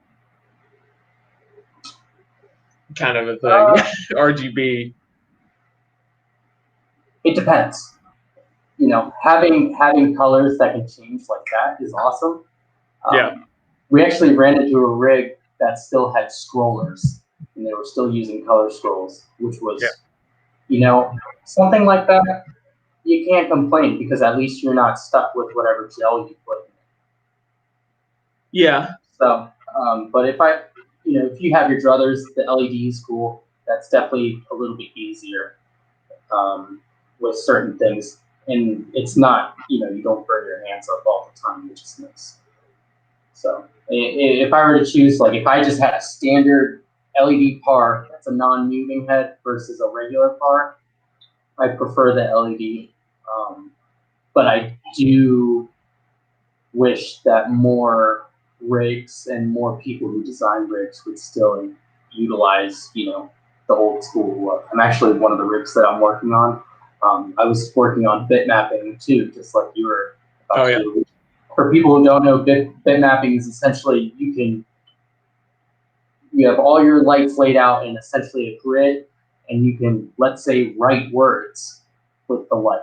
kind of a thing, RGB? It depends. Having colors that can change like that is awesome. Yeah. We actually ran into a rig that still had scrollers, and they were still using color scrolls, which was, something like that. You can't complain because at least you're not stuck with whatever gel you put in. Yeah. So, but if you have your druthers, the LED is cool. That's definitely a little bit easier with certain things, and it's not, you don't burn your hands up all the time, which is nice. So, if I were to choose, like if I just had a standard LED par that's a non-moving head versus a regular par, I prefer the LED. But I do wish that more rigs and more people who design rigs would still utilize, the old school look. I'm actually one of the rigs that I'm working on. I was working on bit mapping too, just like you were about to do. For people who don't know, bit mapping is essentially you have all your lights laid out in essentially a grid, and you can, let's say, write words with the light.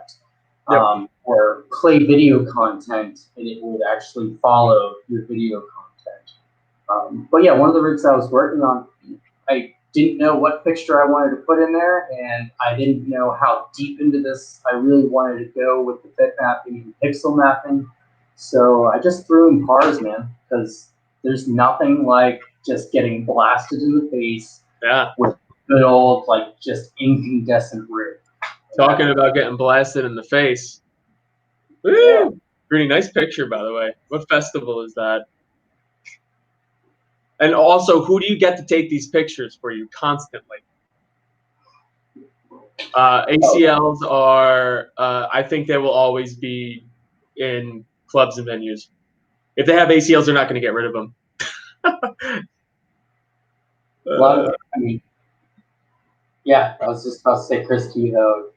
Yep. Or play video content, and it would actually follow your video content. But yeah, one of the rigs I was working on, I didn't know what fixture I wanted to put in there, and I didn't know how deep into this I really wanted to go with the bit mapping and pixel mapping. So I just threw in pars, man, because there's nothing like just getting blasted in the face with good old, like, just incandescent rig. Talking about getting blasted in the face. Woo! Yeah. Pretty nice picture, by the way. What festival is that? And also, who do you get to take these pictures for you constantly? ACLs are, I think they will always be in clubs and venues. If they have ACLs, they're not going to get rid of them. Yeah, I was just about to say, Christy, though,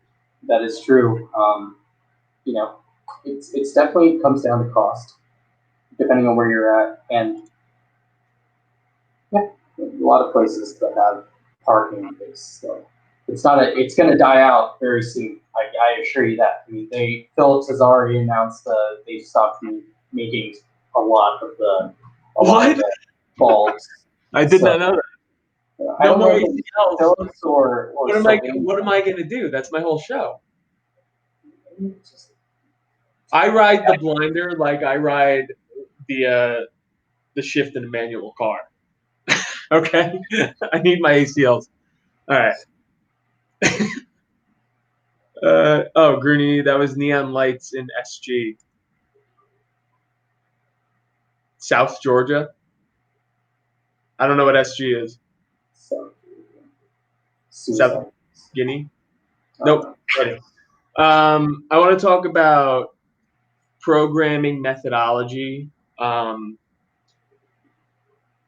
that is true. It's definitely comes down to cost, depending on where you're at, and yeah, a lot of places that have parking space. So it's going to die out very soon. I assure you that. I mean, Philips has already announced they stopped making a lot of the bulbs. I did not know that. No more ACLs. Philips or what am I going to do? That's my whole show. I ride the blinder like I ride the shift in a manual car. Okay, I need my ACLs. All right. Grooney, that was Neon Lights in SG. South Georgia. I don't know what SG is. South Guinea? Nope. I want to talk about programming methodology. I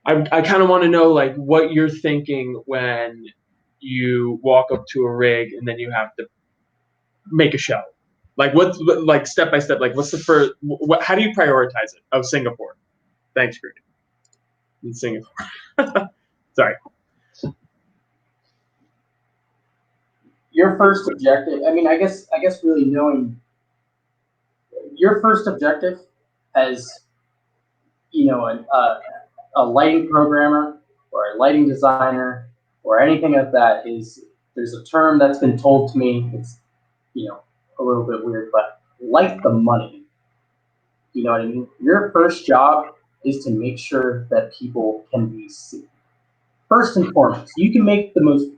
kind of want to know, like, what you're thinking when you walk up to a rig and then you have to make a show. Like, what's like step by step? Like, what's the first? How do you prioritize it? Oh, Singapore. Thanks, Greg. In Singapore. Sorry. Your first objective. I mean, I guess really knowing your first objective as, a a lighting programmer or a lighting designer or anything of that is there's a term that's been told to me. It's a little bit weird, but light the money. You know what I mean? Your first job is to make sure that people can be seen. First and foremost, you can make the most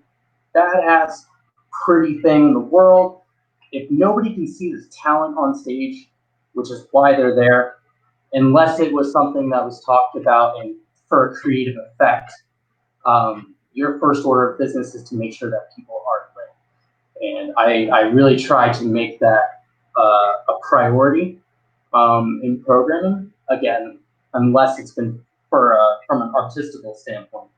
badass, pretty thing in the world. If nobody can see this talent on stage, which is why they're there, unless it was something that was talked about and for a creative effect, your first order of business is to make sure that people are lit. And I really try to make that a priority in programming. Again, unless it's been from an artistical standpoint.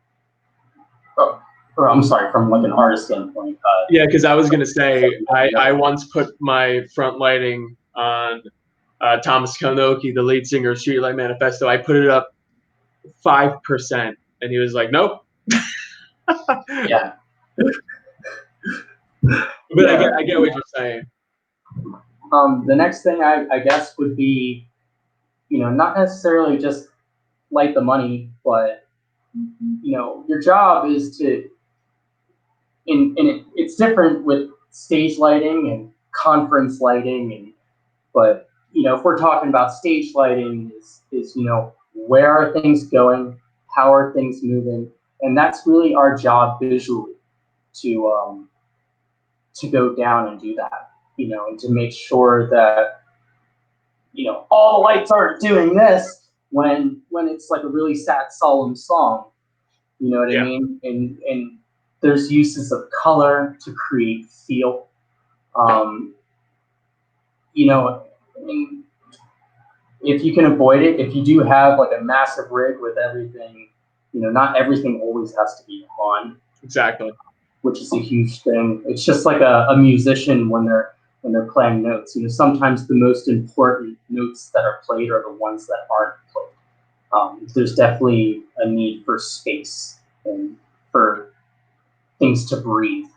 Or I'm sorry, from like an artist standpoint. Yeah, because I was gonna say I once put my front lighting on Thomas Konoki, the lead singer of Streetlight Manifesto. I put it up 5%, and he was like, "Nope." Yeah. But yeah. I get what you're saying. The next thing I guess would be, not necessarily just light the money, but your job is to, it's different with stage lighting and conference lighting, but if we're talking about stage lighting, is where are things going, how are things moving, and that's really our job visually to go down and do that, and to make sure that all the lights aren't doing this when it's like a really sad, solemn song. You know what I mean? And there's uses of color to create feel. And if you can avoid it, if you do have like a massive rig with everything, not everything always has to be on. Exactly. Which is a huge thing. It's just like a musician when they're playing notes. Sometimes the most important notes that are played are the ones that aren't played. There's definitely a need for space and for things to breathe.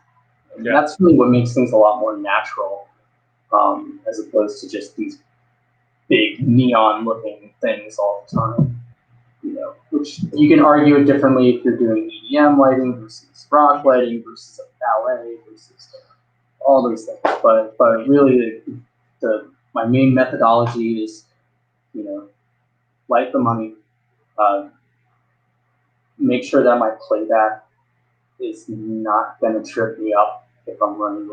And that's really what makes things a lot more natural, as opposed to just these big neon-looking things all the time. Which you can argue it differently if you're doing EDM lighting versus rock lighting versus a ballet versus all those things. But really, my main methodology is, light the money, make sure that my playback is not going to trip me up if I'm running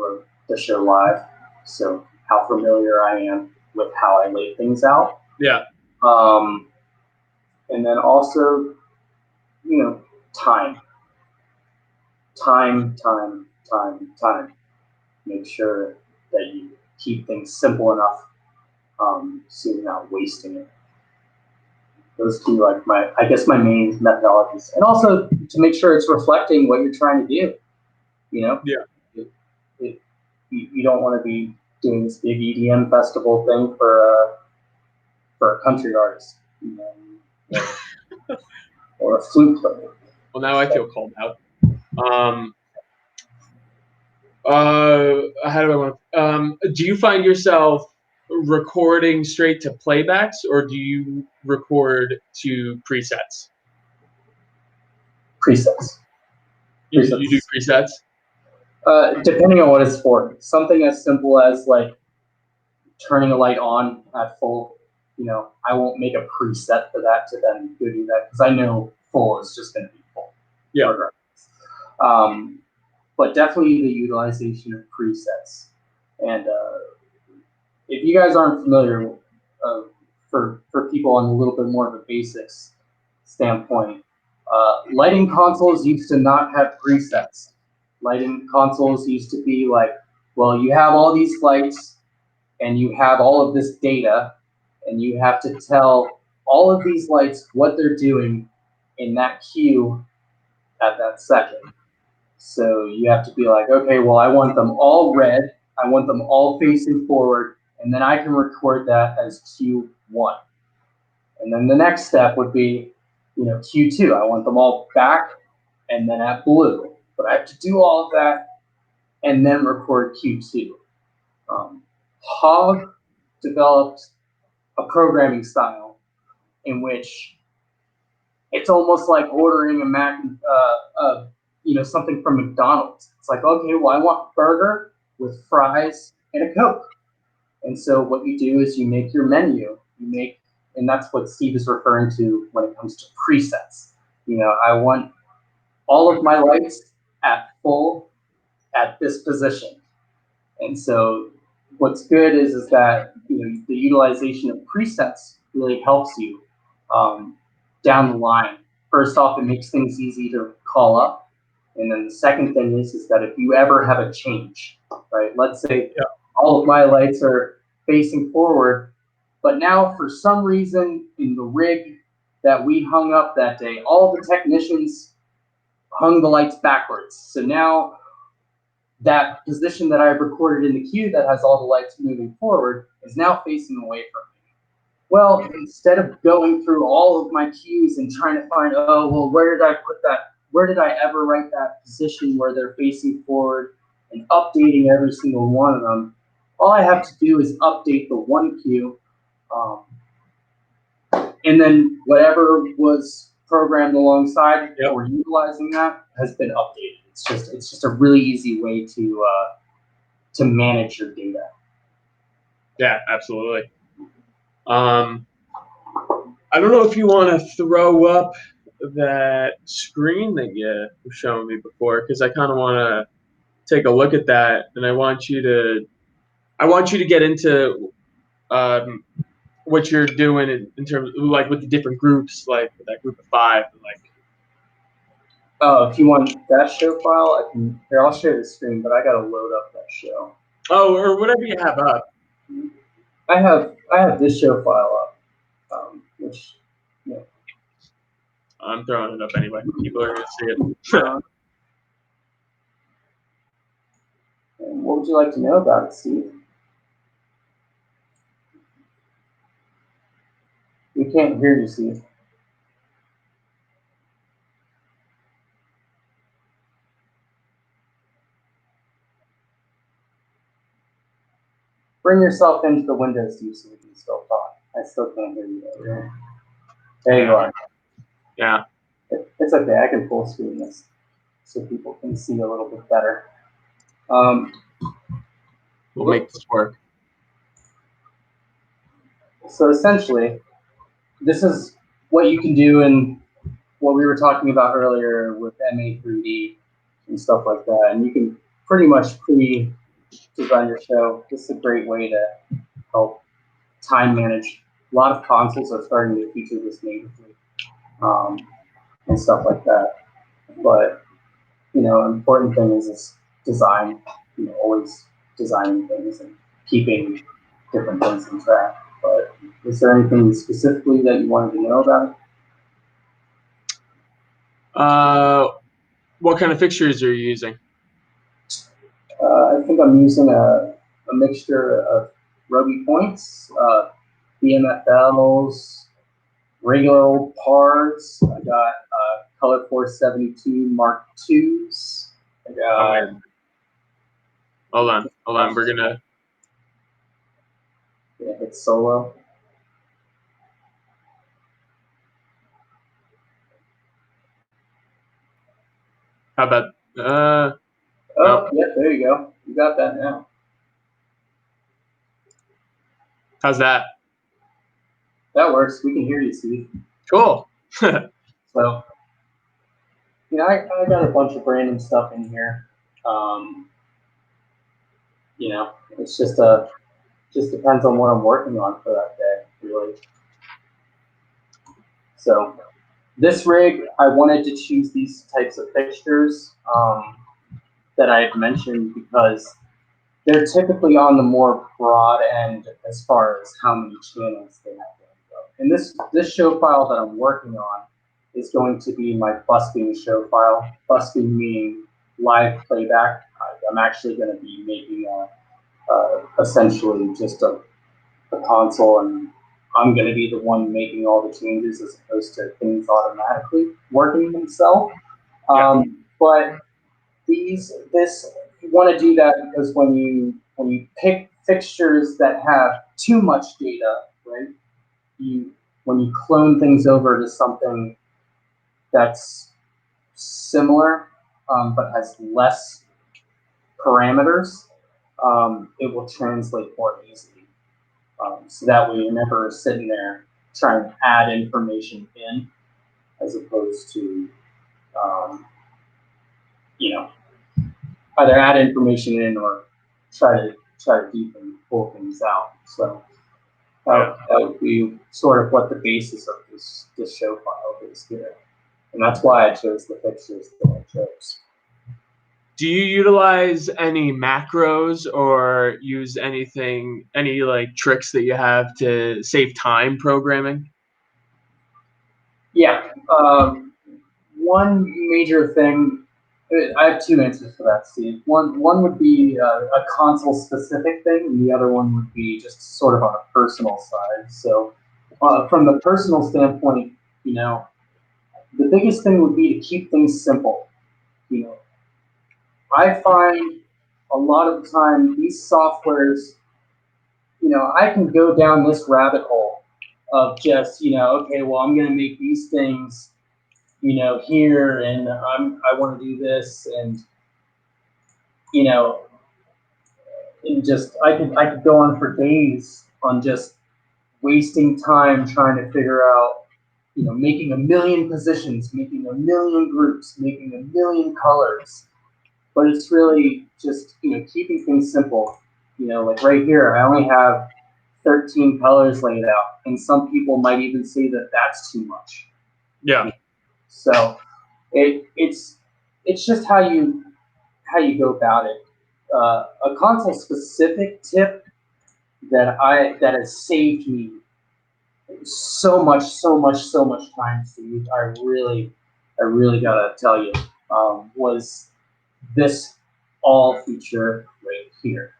the show live. So how familiar I am with how I lay things out. Yeah. And then also, time. Make sure that you keep things simple enough, so you're not wasting it. Those two, like my main methodologies, and also to make sure it's reflecting what you're trying to do. Yeah. You don't want to be doing this big EDM festival thing for a country artist, or a flute player. Well, now I feel called out. How do I want? Do you find yourself recording straight to playbacks, or do you record to presets? Presets. You do presets? Depending on what it's for. Something as simple as like turning a light on at full. I won't make a preset for that to then go do that because I know full is just going to be full. Yeah. But definitely the utilization of presets. And if you guys aren't familiar, for people on a little bit more of a basics standpoint, lighting consoles used to not have presets. Lighting consoles used to be like, well, you have all these lights and you have all of this data and you have to tell all of these lights what they're doing in that cue at that second. So you have to be like, okay, well, I want them all red. I want them all facing forward. And then I can record that as Q1. And then the next step would be, Q2. I want them all back and then at blue. But I have to do all of that and then record Q2. Hog developed a programming style in which It's almost like ordering a something from McDonald's. It's like, okay, well, I want a burger with fries and a Coke. And so what you do is you make your menu. And that's what Steve is referring to when it comes to presets. I want all of my lights at full at this position. And so what's good is that the utilization of presets really helps you down the line. First off, it makes things easy to call up. And then the second thing is that if you ever have a change, right? Let's say all of my lights are facing forward, but now for some reason in the rig that we hung up that day, all the technicians hung the lights backwards. So now that position that I've recorded in the queue that has all the lights moving forward is now facing away from me. Well, instead of going through all of my queues and trying to find, oh, well, where did I put that? Where did I ever write that position where they're facing forward and updating every single one of them? All I have to do is update the one queue, and then whatever was programmed alongside or utilizing that has been updated. It's just a really easy way to manage your data. Yeah, absolutely. I don't know if you want to throw up that screen that you were showing me before, because I kind of want to take a look at that, and I want you to get into what you're doing in terms of, like, with the different groups, like with that group of 5, and like. Oh, if you want that show file, I'll share the screen, but I gotta load up that show. Oh, or whatever you have up. I have this show file up, which I'm throwing it up anyway. People are gonna see it. And what would you like to know about it, Steve? We can't hear you, Steve. Bring yourself into the window, Steve, so we can still talk. I still can't hear you over there. There you are. Yeah. It's okay. I can full screen this so people can see a little bit better. We'll make this work. So essentially, this is what you can do in what we were talking about earlier with MA3D and stuff like that. And you can pretty much pre-design your show. This is a great way to help time manage. A lot of consoles are starting to feature this natively and stuff like that. But, important thing is design, always designing things and keeping different things in track. But is there anything specifically that you wanted to know about it? What kind of fixtures are you using? I think I'm using a mixture of Roby points, BMFLs, regular old PARs. I got Color 472 Mark IIs. I got. Hold on. We're gonna hit solo. How about Oh, yeah, there you go. You got that now. How's that? That works. We can hear you, Steve. Cool. So, I got a bunch of random stuff in here. It's just depends on what I'm working on for that day, really. So, this rig, I wanted to choose these types of fixtures that I had mentioned because they're typically on the more broad end as far as how many channels they have to go. And this show file that I'm working on is going to be my busking show file. Busking meaning live playback. I'm actually going to be making essentially just a console, and I'm going to be the one making all the changes as opposed to things automatically working themselves. But you want to do that because when you pick fixtures that have too much data, right? When you clone things over to something that's similar but has less parameters, it will translate more easily. So that way you're never sitting there trying to add information in as opposed to, um, you know, either add information in or try to deepen, pull things out. So Yeah. that would be sort of what the basis of this show file is here. And that's why I chose the pictures that I chose. Do you utilize any macros or use any like tricks that you have to save time programming? Yeah. One major thing, I have two answers for that, Steve. One would be a console specific thing, and the other one would be just sort of on a personal side. So, from the personal standpoint, you know, the biggest thing would be to keep things simple. You know, I find a lot of the time these softwares, you know, I can go down this rabbit hole of just, you know, okay, well, I'm going to make these things, you know, here, and I want to do this, and you know, and just I could go on for days on just wasting time trying to figure out, you know, making a million positions, making a million groups, making a million colors. But it's really just, you know, keeping things simple. You know, like right here, I only have 13 colors laid out, and some people might even say that that's too much. Yeah. So it's just how you go about it. A console specific tip that has saved me so much time, Steve. I really gotta tell you, was this all feature right here.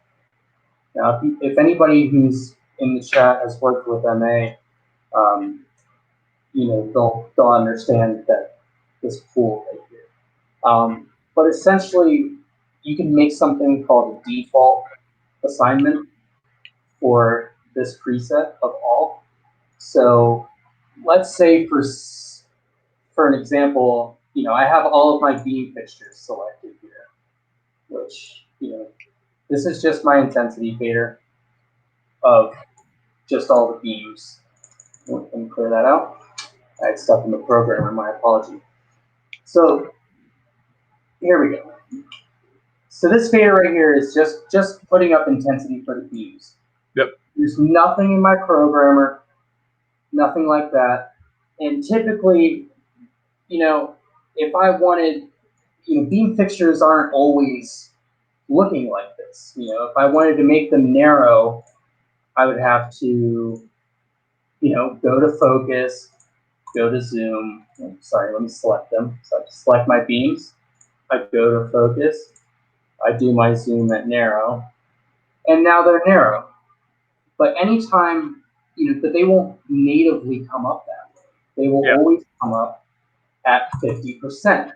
Now, if anybody who's in the chat has worked with MA, um, you know, they'll understand that this pool right here. But essentially, you can make something called a default assignment for this preset of all. So let's say for an example, you know, I have all of my beam fixtures selected here, which, you know, this is just my intensity fader of just all the beams. Let me clear that out. I had stuff in the programmer, my apology. So here we go. So this fader right here is just putting up intensity for the beams. Yep. There's nothing in my programmer, nothing like that. And typically, you know, if I wanted, you know, beam fixtures aren't always looking like this. You know, if I wanted to make them narrow, I would have to, you know, go to focus, go to zoom. Oh, sorry, let me select them. So I select my beams. I go to focus. I do my zoom at narrow, and now they're narrow. But anytime, you know, but they won't natively come up that way. They will Yeah. always come up at 50%,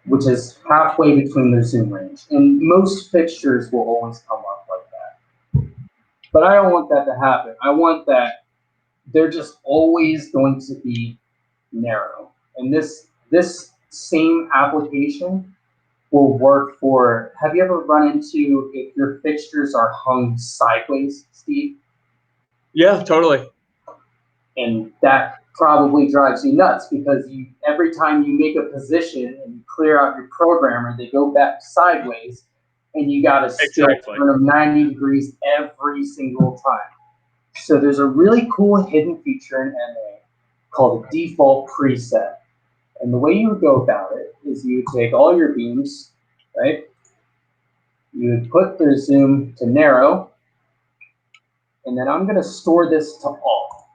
which is halfway between their zoom range. And most fixtures will always come up like that. But I don't want that to happen. I want that they're just always going to be narrow. And this same application will work for, have you ever run into if your fixtures are hung sideways, Steve? Yeah, totally. And that probably drives you nuts because you every time you make a position and you clear out your programmer, they go back sideways, and you got to still Exactly. turn them 90 degrees every single time. So there's a really cool hidden feature in MA called a default preset. And the way you would go about it is you would take all your beams, right? You would put their zoom to narrow, and then I'm going to store this to all.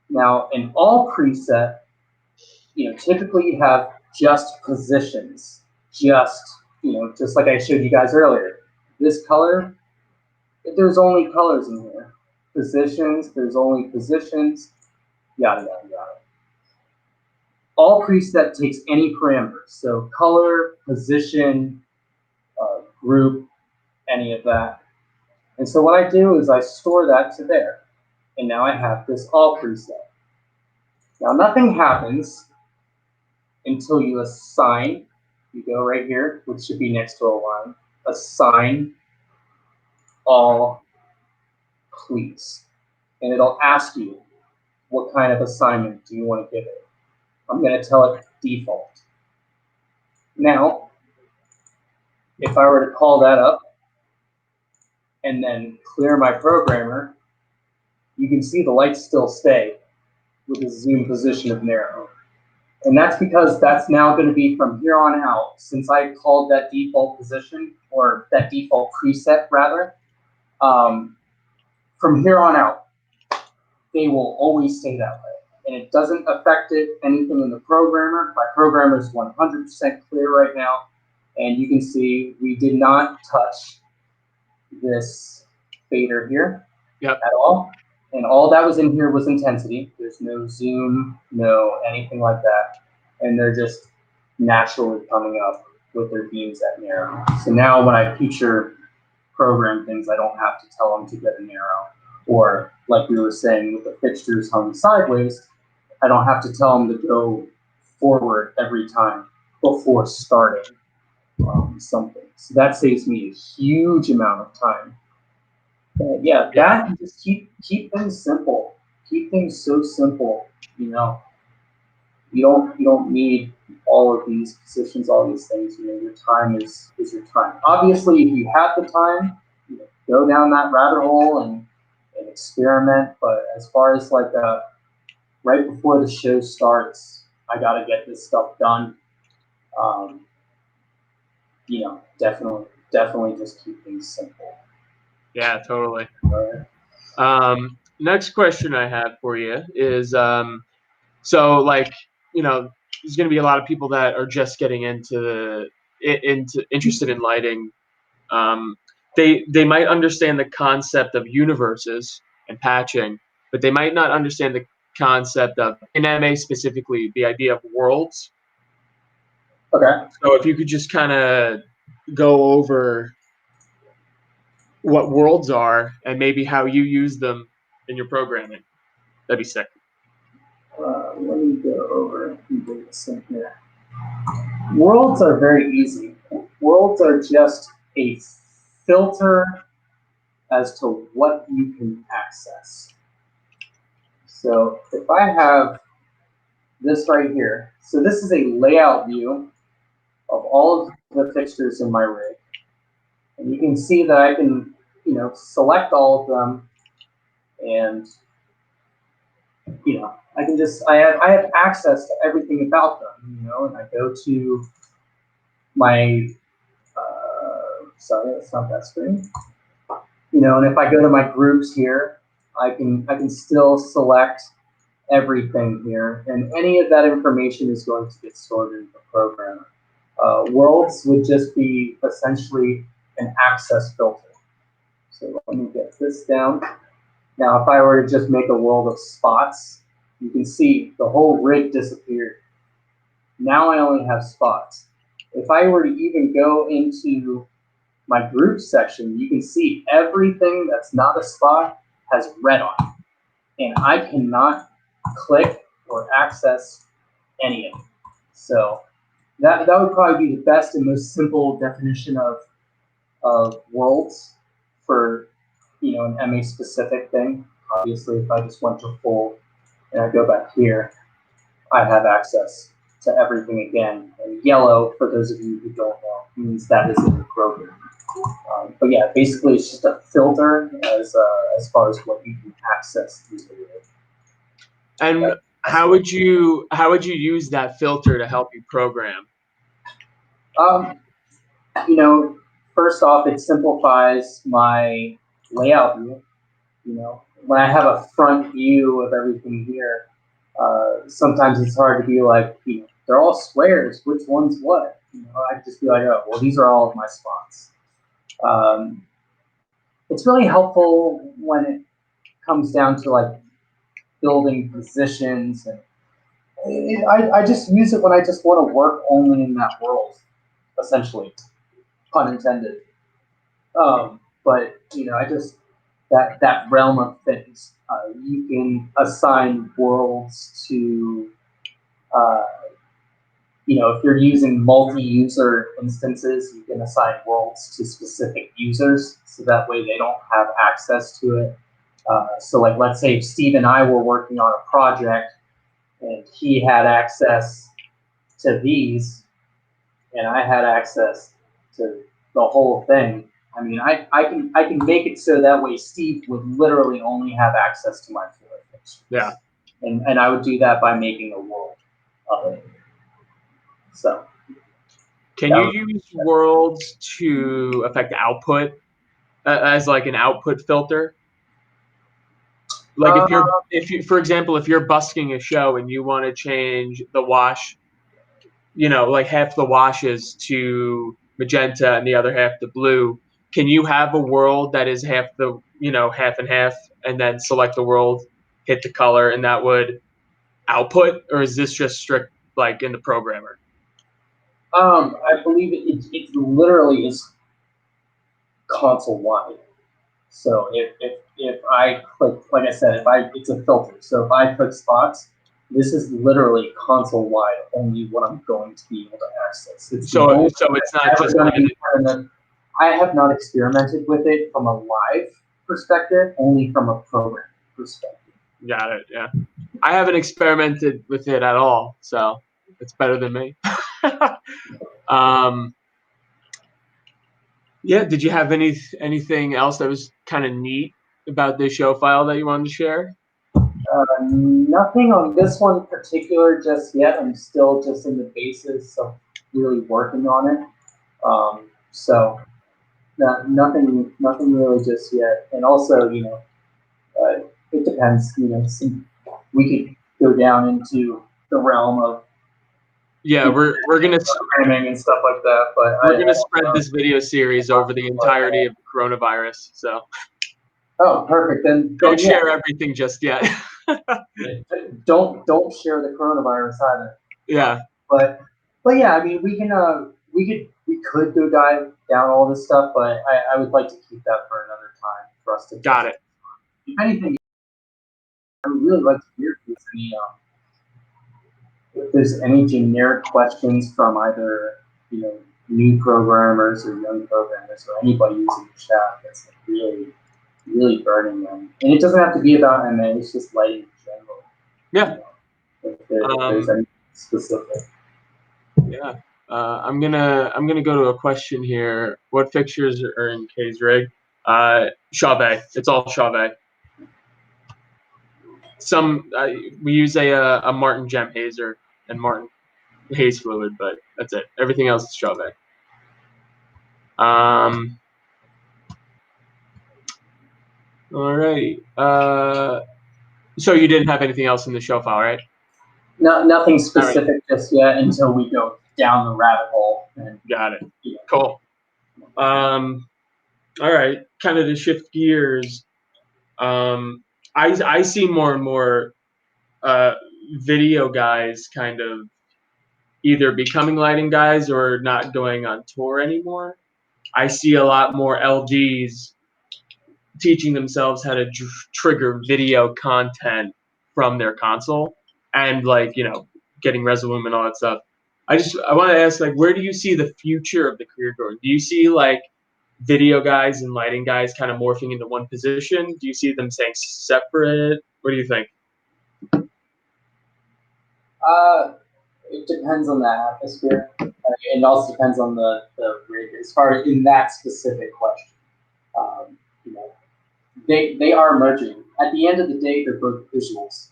Now, in all preset, you know, typically you have just positions, just, you know, just like I showed you guys earlier. This color, there's only colors in here. Positions, there's only positions, yada, yada, yada. All preset takes any parameters, so color, position, group, any of that. And so what I do is I store that to there. And now I have this all preset. Now nothing happens until you assign. You go right here, which should be next to a line. Assign all, please. And it'll ask you, what kind of assignment do you want to give it? I'm going to tell it default. Now, if I were to call that up and then clear my programmer, you can see the lights still stay with a zoom position of narrow. And that's because that's now going to be from here on out, since I called that default position, or that default preset rather, from here on out, they will always stay that way. And it doesn't affect anything in the programmer. My programmer is 100% clear right now. And you can see we did not touch this fader here at all. And all that was in here was intensity. There's no zoom, no anything like that. And they're just naturally coming up with their beams at narrow. So now when I feature program things, I don't have to tell them to get a narrow. Or like we were saying with the fixtures hung sideways, I don't have to tell them to go forward every time before starting something. So that saves me a huge amount of time. Yeah, that just keep things simple. Keep things so simple. You know, you don't need all of these positions, all these things. You know, your time is your time. Obviously, if you have the time, you know, go down that rabbit hole and experiment. But as far as like right before the show starts, I got to get this stuff done. You know, definitely just keep things simple. Yeah, totally. Right. Next question I have for you is, so like, you know, there's going to be a lot of people that are just getting interested in lighting. They might understand the concept of universes and patching, but they might not understand the concept of, in MA specifically, the idea of worlds. Okay. So if you could just kind of go over what worlds are and maybe how you use them in your programming, that'd be sick. Let me go over and do this in here. Worlds are very easy. Worlds are just a filter as to what you can access. So if I have this right here, so this is a layout view of all of the fixtures in my rig. And you can see that I can, you know, select all of them, and you know, I can just I have access to everything about them, you know, and I go to my sorry, that's not that screen. You know, and if I go to my groups here, I can still select everything here, and any of that information is going to get stored in the program. Worlds would just be essentially an access filter. So let me get this down. Now, if I were to just make a world of spots, you can see the whole rig disappeared. Now I only have spots. If I were to even go into my group section, you can see everything that's not a spot has red on it. And I cannot click or access any of it. So that would probably be the best and most simple definition of worlds for, you know, an MA specific thing. Obviously, if I just went to full and I go back here, I have access to everything again. And yellow, for those of you who don't know, means that is in the program. But yeah, basically it's just a filter as far as what you can access easily. And how would you use that filter to help you program? You know, first off, it simplifies my layout view. You know, when I have a front view of everything here, sometimes it's hard to be like, you know, they're all squares. Which one's what? You know, I just be like, oh, well, these are all of my spots. It's really helpful when it comes down to like building positions, and I just use it when I just want to work only in that world, essentially, pun intended. But you know, I just that realm of things. You can assign worlds to if you're using multi-user instances, you can assign worlds to specific users, so that way they don't have access to it. So like, let's say if Steve and I were working on a project and he had access to these and I had access to the whole thing. I mean, I can make it so that way Steve would literally only have access to my floor fixtures. Yeah. And I would do that by making a world of it. So. Can you use worlds to affect output as like an output filter? Like if you, for example, if you're busking a show and you want to change the wash, like half the washes to magenta and the other half to blue, can you have a world that is half the, half and half, and then select the world, hit the color, and that would output? Or is this just strict like in the programmer? I believe it literally is console wide. So if I click, like I said, it's a filter. So if I click spots, this is literally console wide only what I'm going to be able to access. So it's not just limited. I have not experimented with it from a live perspective, only from a program perspective. Got it. Yeah, I haven't experimented with it at all, so it's better than me. Yeah. Did you have anything else that was kind of neat about this show file that you wanted to share? Nothing on this one in particular just yet. I'm still just in the basis of really working on it. So nothing really just yet. And also, it depends. We could go down into the realm of we're gonna programming and stuff like that. But we're gonna spread this video series over the entirety of the coronavirus. So. Oh, perfect. Then don't share everything just yet. don't share the coronavirus either. Yeah. But yeah, I mean, we could go dive down all this stuff, but I would like to keep that for another time for us to. Got it. If anything, I would really like to hear if there's any generic questions from either new programmers or young programmers or anybody using the chat that's like really burning them. And it doesn't have to be about MA, it's just lighting in general. Yeah. If there's any specific. Yeah. I'm gonna go to a question here. What fixtures are in K's rig? Chauvet. It's all Chauvet. Some we use a Martin Gem hazer and Martin haze fluid, but that's it. Everything else is Chauvet. Alrighty. So you didn't have anything else in the show file, right? No, nothing specific just yet until we go down the rabbit hole. Got it. Yeah. Cool. All right. Kind of to shift gears. I see more and more video guys kind of either becoming lighting guys or not going on tour anymore. I see a lot more LGs teaching themselves how to trigger video content from their console and getting Resolume and all that stuff. I want to ask, where do you see the future of the career going? Do you see video guys and lighting guys kind of morphing into one position? Do you see them staying separate? What do you think? It depends on the atmosphere. It also depends on the rig as far as in that specific question. They are merging. At the end of the day, they're both visuals.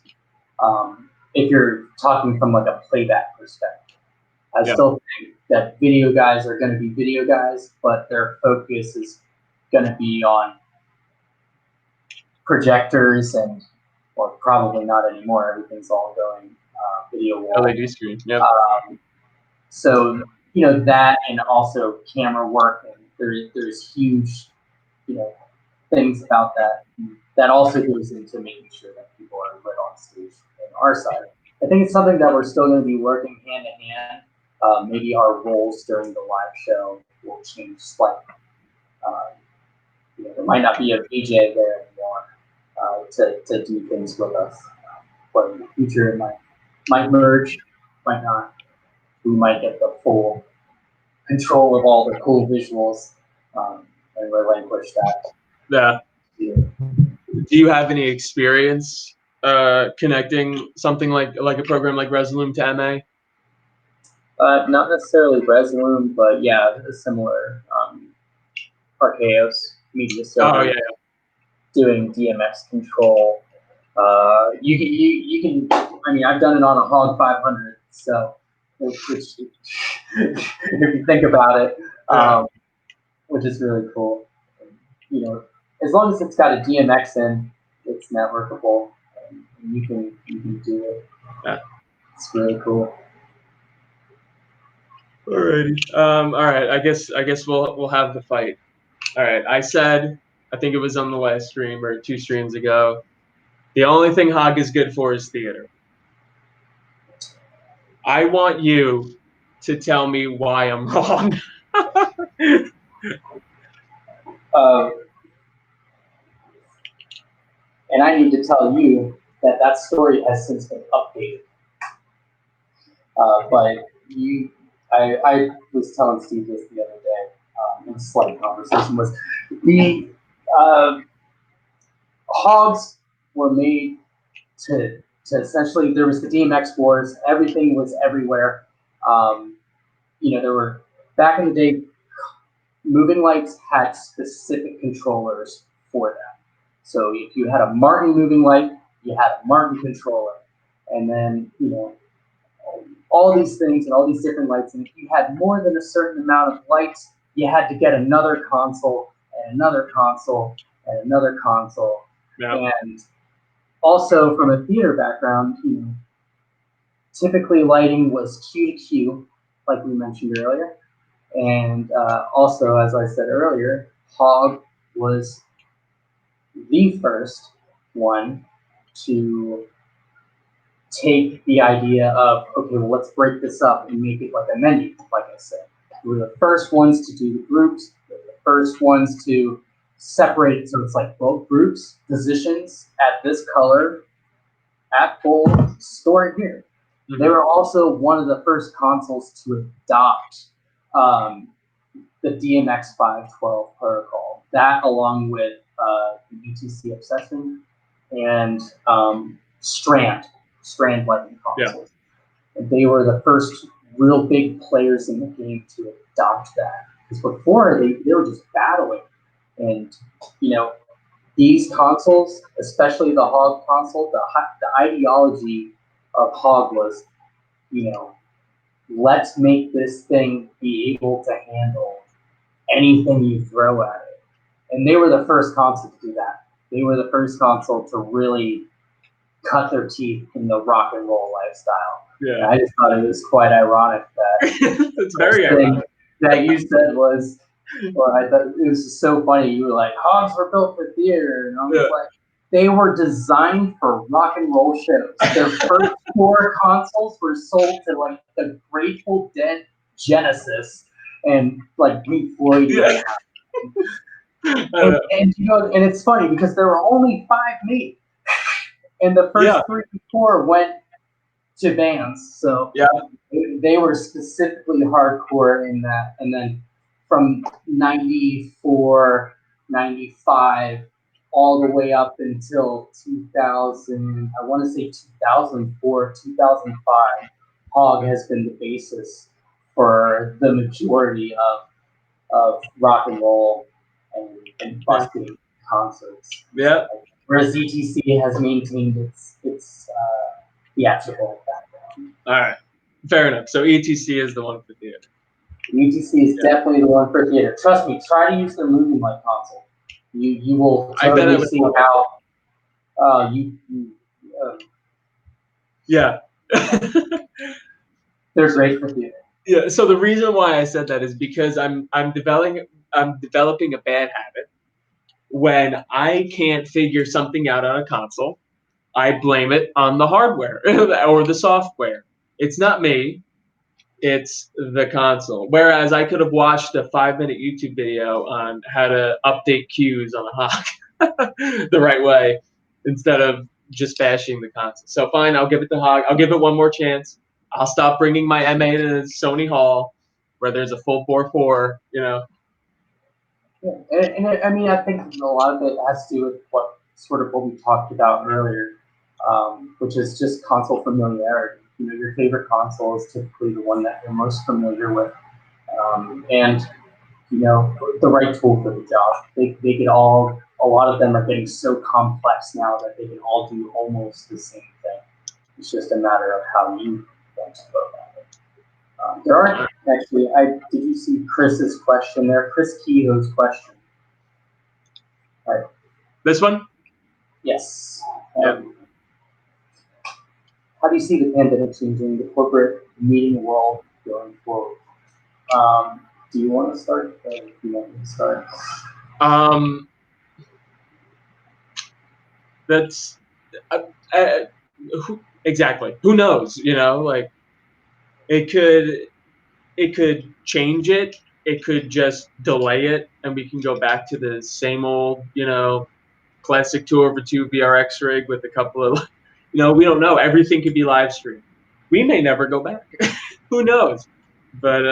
If you're talking from a playback perspective, I still think that video guys are going to be video guys, but their focus is going to be on projectors or probably not anymore. Everything's all going video wall. LED screen. Yep. So that, and also camera work, and there's huge things about that. That also goes into making sure that people are lit on stage on our side. I think it's something that we're still going to be working hand in hand. Maybe our roles during the live show will change slightly. There might not be a VJ there anymore to do things with us. But in the future, it might merge, might not. we might get the full control of all the cool visuals and relinquish that. Yeah. Yeah. Do you have any experience connecting something like a program like Resolume to MA? Not necessarily Resolume, but yeah, a similar Archaeos media Oh server yeah. doing DMX control. You can. I mean, I've done it on a Hog 500, so which if you think about it, which is really cool. You know, as long as it's got a DMX in, it's networkable, and you can do it. Yeah. It's really cool. Alrighty. All right. I guess we'll have the fight. All right. I said, I think it was on the last stream or 2 streams ago, the only thing Hog is good for is theater. I want you to tell me why I'm wrong. And I need to tell you that that story has since been updated. But I was telling Steve this the other day in a slight conversation, was the hogs were made to essentially, there was the DMX wars, everything was everywhere. There were, back in the day, moving lights had specific controllers for that. So if you had a Martin moving light, you had a Martin controller. And then, all these things and all these different lights. And if you had more than a certain amount of lights, you had to get another console and another console and another console. Yeah. And also from a theater background, typically lighting was Q to Q, like we mentioned earlier. And also, as I said earlier, Hog was the first one to take the idea of, okay, well, let's break this up and make it like a menu, like I said. We were the first ones to do the groups. We were the first ones to separate it so it's like both groups, positions at this color, at full, store it here. Mm-hmm. They were also one of the first consoles to adopt the DMX 512 protocol. That, along with the ETC Obsession and Strand lighting consoles. Yeah. And they were the first real big players in the game to adopt that. Because before, they were just battling. And, these consoles, especially the Hog console, the ideology of Hog was, let's make this thing be able to handle anything you throw at it. And they were the first console to do that. They were the first console to really cut their teeth in the rock and roll lifestyle. Yeah. And I just thought it was quite ironic that it's very ironic that you said was, or I thought it was just so funny. You were like, Hogs were built for theater, and I was like, they were designed for rock and roll shows. Their first 4 consoles were sold to like the Grateful Dead, Genesis, and like Pink Floyd. Yeah. And it's funny because there were only 5 made. And the first 3 or 4 went to bands, so they were specifically hardcore in that. And then from 94, 95, all the way up until 2000, I want to say 2004, 2005, Hog has been the basis for the majority of rock and roll and busking concerts. Yeah. Whereas ETC has maintained its theatrical background. All right, fair enough. So ETC is the one for theater. ETC is definitely the one for theater. Trust me, try to use their moving light console. You will totally see how yeah. They're great for theater. Yeah. So the reason why I said that is because I'm developing a bad habit. When I can't figure something out on a console, I blame it on the hardware or the software. It's not me, it's the console. Whereas I could have watched a 5-minute YouTube video on how to update cues on a Hog the right way instead of just bashing the console. So fine, I'll give it to Hog. I'll give it one more chance. I'll stop bringing my MA to Sony Hall, where there's a full 4-4. Yeah, I mean, I think a lot of it has to do with what we talked about earlier, which is just console familiarity. Your favorite console is typically the one that you're most familiar with, and the right tool for the job. They could all. A lot of them are getting so complex now that they can all do almost the same thing. It's just a matter of how you want to go about it. There are actually. Did you see Chris's question there? Chris Kehoe's question. Right. This one? Yes. Yeah. How do you see the pandemic changing the corporate meeting world going forward? Do you want to start? Do you want me to start? That's exactly. Who knows? Like it could change it. It could just delay it, and we can go back to the same old, classic 2/2 VRX rig with a couple of, we don't know. Everything could be live streamed. We may never go back. Who knows? But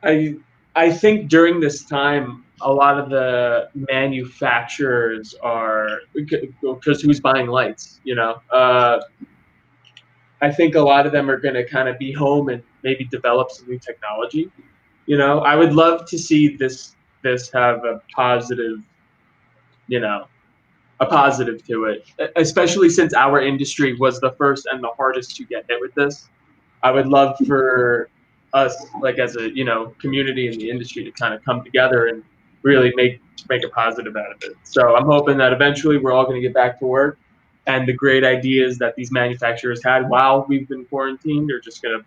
I think during this time, a lot of the manufacturers are, because who's buying lights, I think a lot of them are going to kind of be home and maybe develop some new technology. I would love to see this have a positive, a positive to it, especially since our industry was the first and the hardest to get hit with this. I would love for us, like as a community in the industry, to kind of come together and really make a positive out of it. So I'm hoping that eventually we're all going to get back to work, and the great ideas that these manufacturers had while we've been quarantined are just going to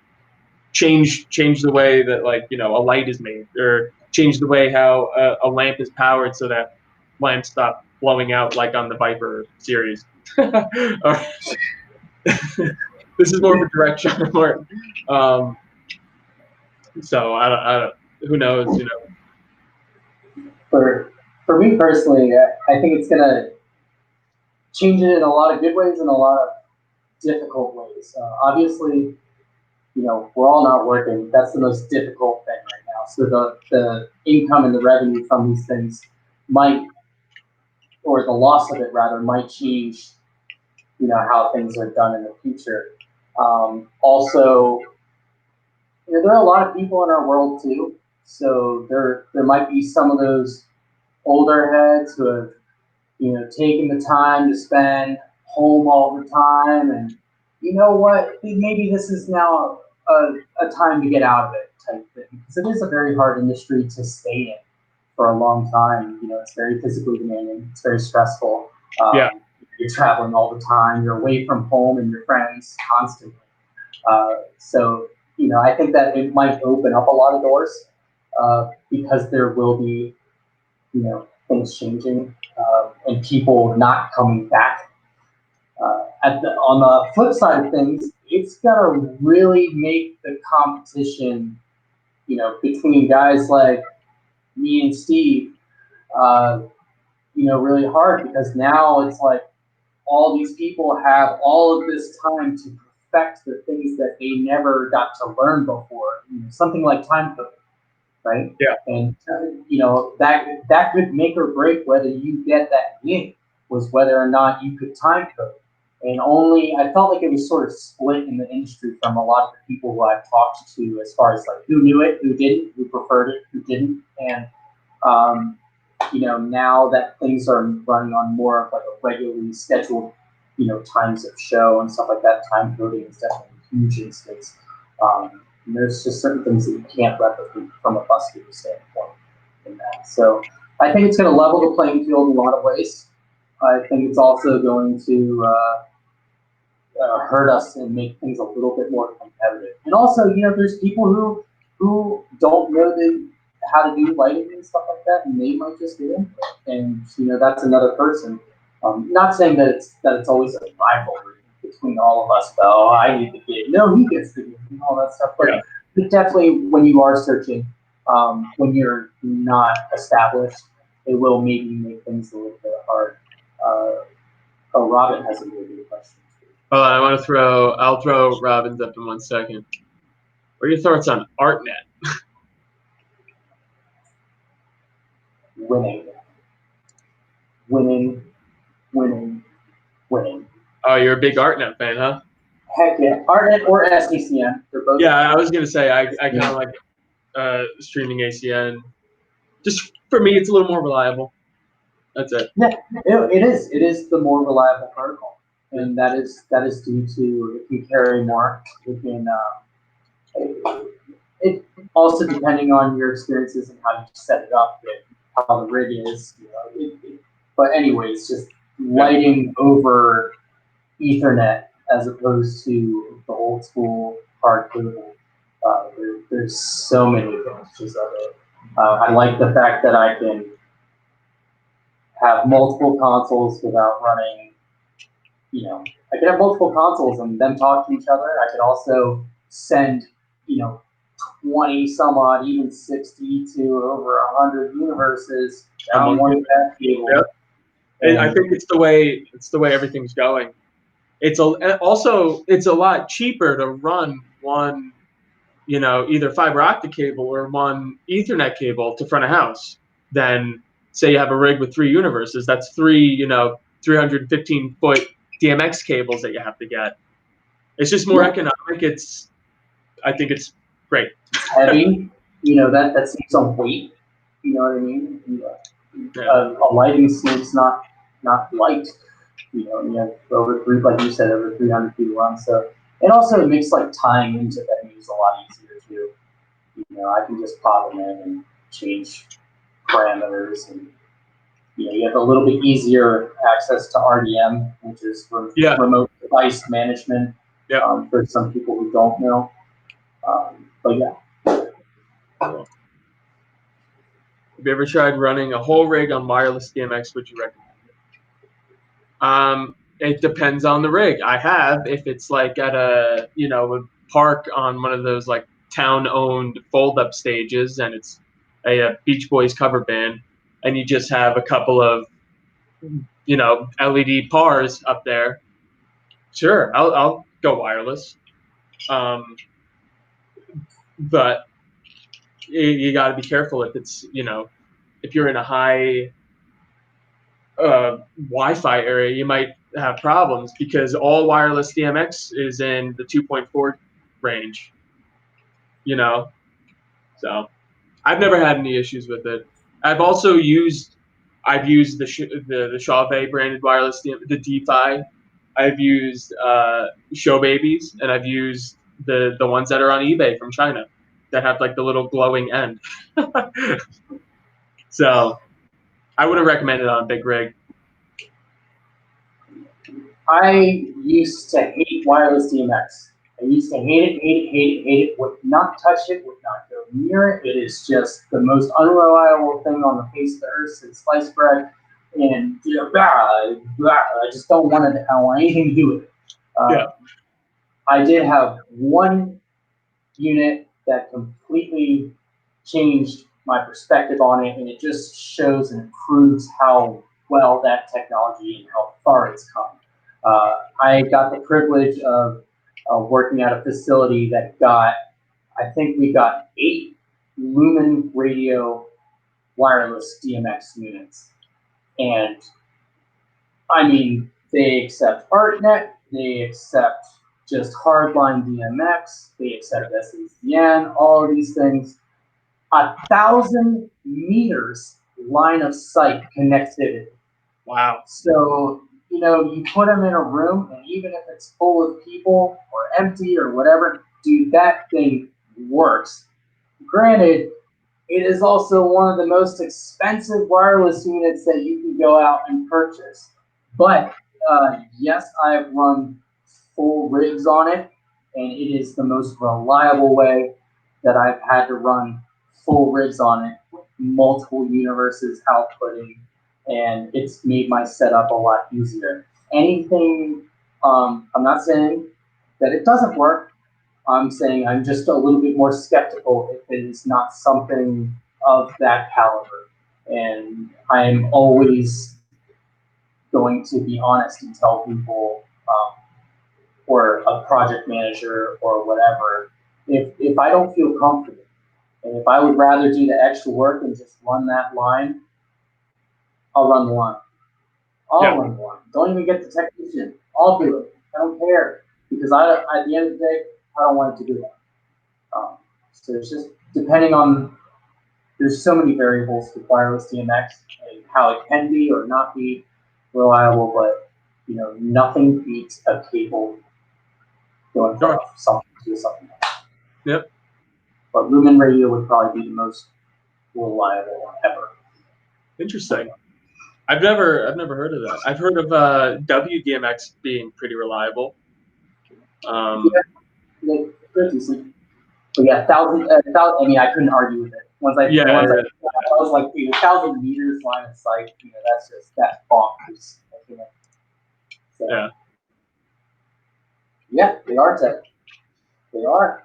change the way that a light is made, or change the way how a lamp is powered so that lamps stop blowing out like on the Viper series. This is more of a direct shot at Martin. So I don't. Who knows? For me personally, I think it's gonna change it in a lot of good ways and a lot of difficult ways. Obviously, we're all not working. That's the most difficult thing right now. So the income and the revenue from these things might, or the loss of it rather, might change, how things are done in the future. Also, there are a lot of people in our world too. So there might be some of those older heads who have, taken the time to spend home all the time, and you know what? Maybe this is now a time to get out of it type thing, because it is a very hard industry to stay in for a long time. It's very physically demanding. It's very stressful. Yeah. You're traveling all the time. You're away from home and your friends constantly. So I think that it might open up a lot of doors, because there will be, things changing, and people not coming back. On the flip side of things, it's gonna really make the competition, between guys like me and Steve, really hard, because now it's like all these people have all of this time to perfect the things that they never got to learn before. Something like time code, right? Yeah. And that could make or break whether you get that gig, was whether or not you could time code. And I felt like it was sort of split in the industry from a lot of the people who I've talked to, as far as like who knew it, who didn't, who preferred it, who didn't. And now that things are running on more of like a regularly scheduled, times of show and stuff like that, time coding is definitely huge in space. And there's just certain things that you can't replicate from a buskeeper standpoint in that. So I think it's going to level the playing field in a lot of ways. I think it's also going to hurt us and make things a little bit more competitive. And also, there's people who don't know how to do lighting and stuff like that, and they might just get into it. And that's another person. Not saying that it's always a rivalry between all of us. Though I need the gig, no, he gets the gig, and all that stuff. But definitely, when you are searching, when you're not established, it will maybe make things a little bit hard. Robin has a really good question. Oh, I'll throw Robbins up in 1 second. What are your thoughts on ArtNet? Winning, winning, winning, winning. Oh, you're a big ArtNet fan, huh? Heck yeah, ArtNet or SDCN, they're both. Yeah, I was gonna say I kind of like streaming ACN. Just for me, it's a little more reliable. That's it. Yeah, it is. It is the more reliable protocol, and that is due to it can carry more. It can. It also depending on your experiences and how you set it up, how the rig is. But anyways, just lighting over Ethernet as opposed to the old school hard cable. There's so many advantages of it. I like the fact that I can have multiple consoles without running. I could have multiple consoles and them talk to each other. I could also send, you know, 20 some odd, even 60 to over 100 universes down one path cable. Yep. And I think it's the way everything's going. It's a lot cheaper to run one, either fiber optic cable or one Ethernet cable to front of house than say you have a rig with 3 universes. That's 315-foot DMX cables that you have to get. It's just more economic. I think it's great. It's heavy. That seems on weight. You know what I mean? A lighting seems not light. You have over three, like you said, over 300 feet run. So, and also it makes like tying into venues a lot easier too. I can just pop them in and change parameters, and you have a little bit easier access to RDM, which is remote device management. For some people who don't know, but yeah. Have you ever tried running a whole rig on wireless DMX? Would you recommend it? It depends on the rig. I have, if it's like at a park on one of those like town-owned fold-up stages, and it's a Beach Boys cover band, and you just have a couple of LED pars up there. Sure, I'll go wireless, but you got to be careful if it's if you're in a high Wi-Fi area, you might have problems because all wireless DMX is in the 2.4 range. So I've never had any issues with it. I've used the Chauvet branded wireless the D-Fi. I've used Show Babies, and I've used the ones that are on eBay from China that have like the little glowing end. So I wouldn't recommend it on a big rig. I used to hate wireless DMX. I used to hate it, would not touch it, would not go near it. It is just the most unreliable thing on the face of the earth since sliced bread. And I just don't want anything to do with it. I did have one unit that completely changed my perspective on it, and it just shows and proves how well that technology and how far it's come. I got the privilege of working at a facility that I think we got 8 Lumen radio wireless DMX units. And I mean, they accept ArtNet, they accept just hardline DMX, they accept SACN, all of these things. 1,000 meters line of sight connectivity. Wow. So, you put them in a room, and even if it's full of people or empty or whatever, dude, that thing works. Granted, it is also one of the most expensive wireless units that you can go out and purchase. But yes, I've run full rigs on it, and it is the most reliable way that I've had to run full rigs on it, multiple universes outputting, and it's made my setup a lot easier. I'm not saying that it doesn't work. I'm saying I'm just a little bit more skeptical if it is not something of that caliber. And I'm always going to be honest and tell people or a project manager or whatever, if I don't feel comfortable, and if I would rather do the extra work and just run that line, I'll run the line. I'll run the line. Don't even get the technician. I'll do it. I don't care because at the end of the day, I don't want it to do that. So it's just depending on. There's so many variables with wireless DMX and how it can be or not be reliable, but nothing beats a cable going from something to something else. Yep. But Lumen Radio would probably be the most reliable ever. Interesting. I've never heard of that. I've heard of WDMX being pretty reliable. They're decent. But yeah, 1,000. I mean, I couldn't argue with it. Once I was like, dude, 1,000 meters line of sight. That's bonkers. So, yeah, they are tech. They are.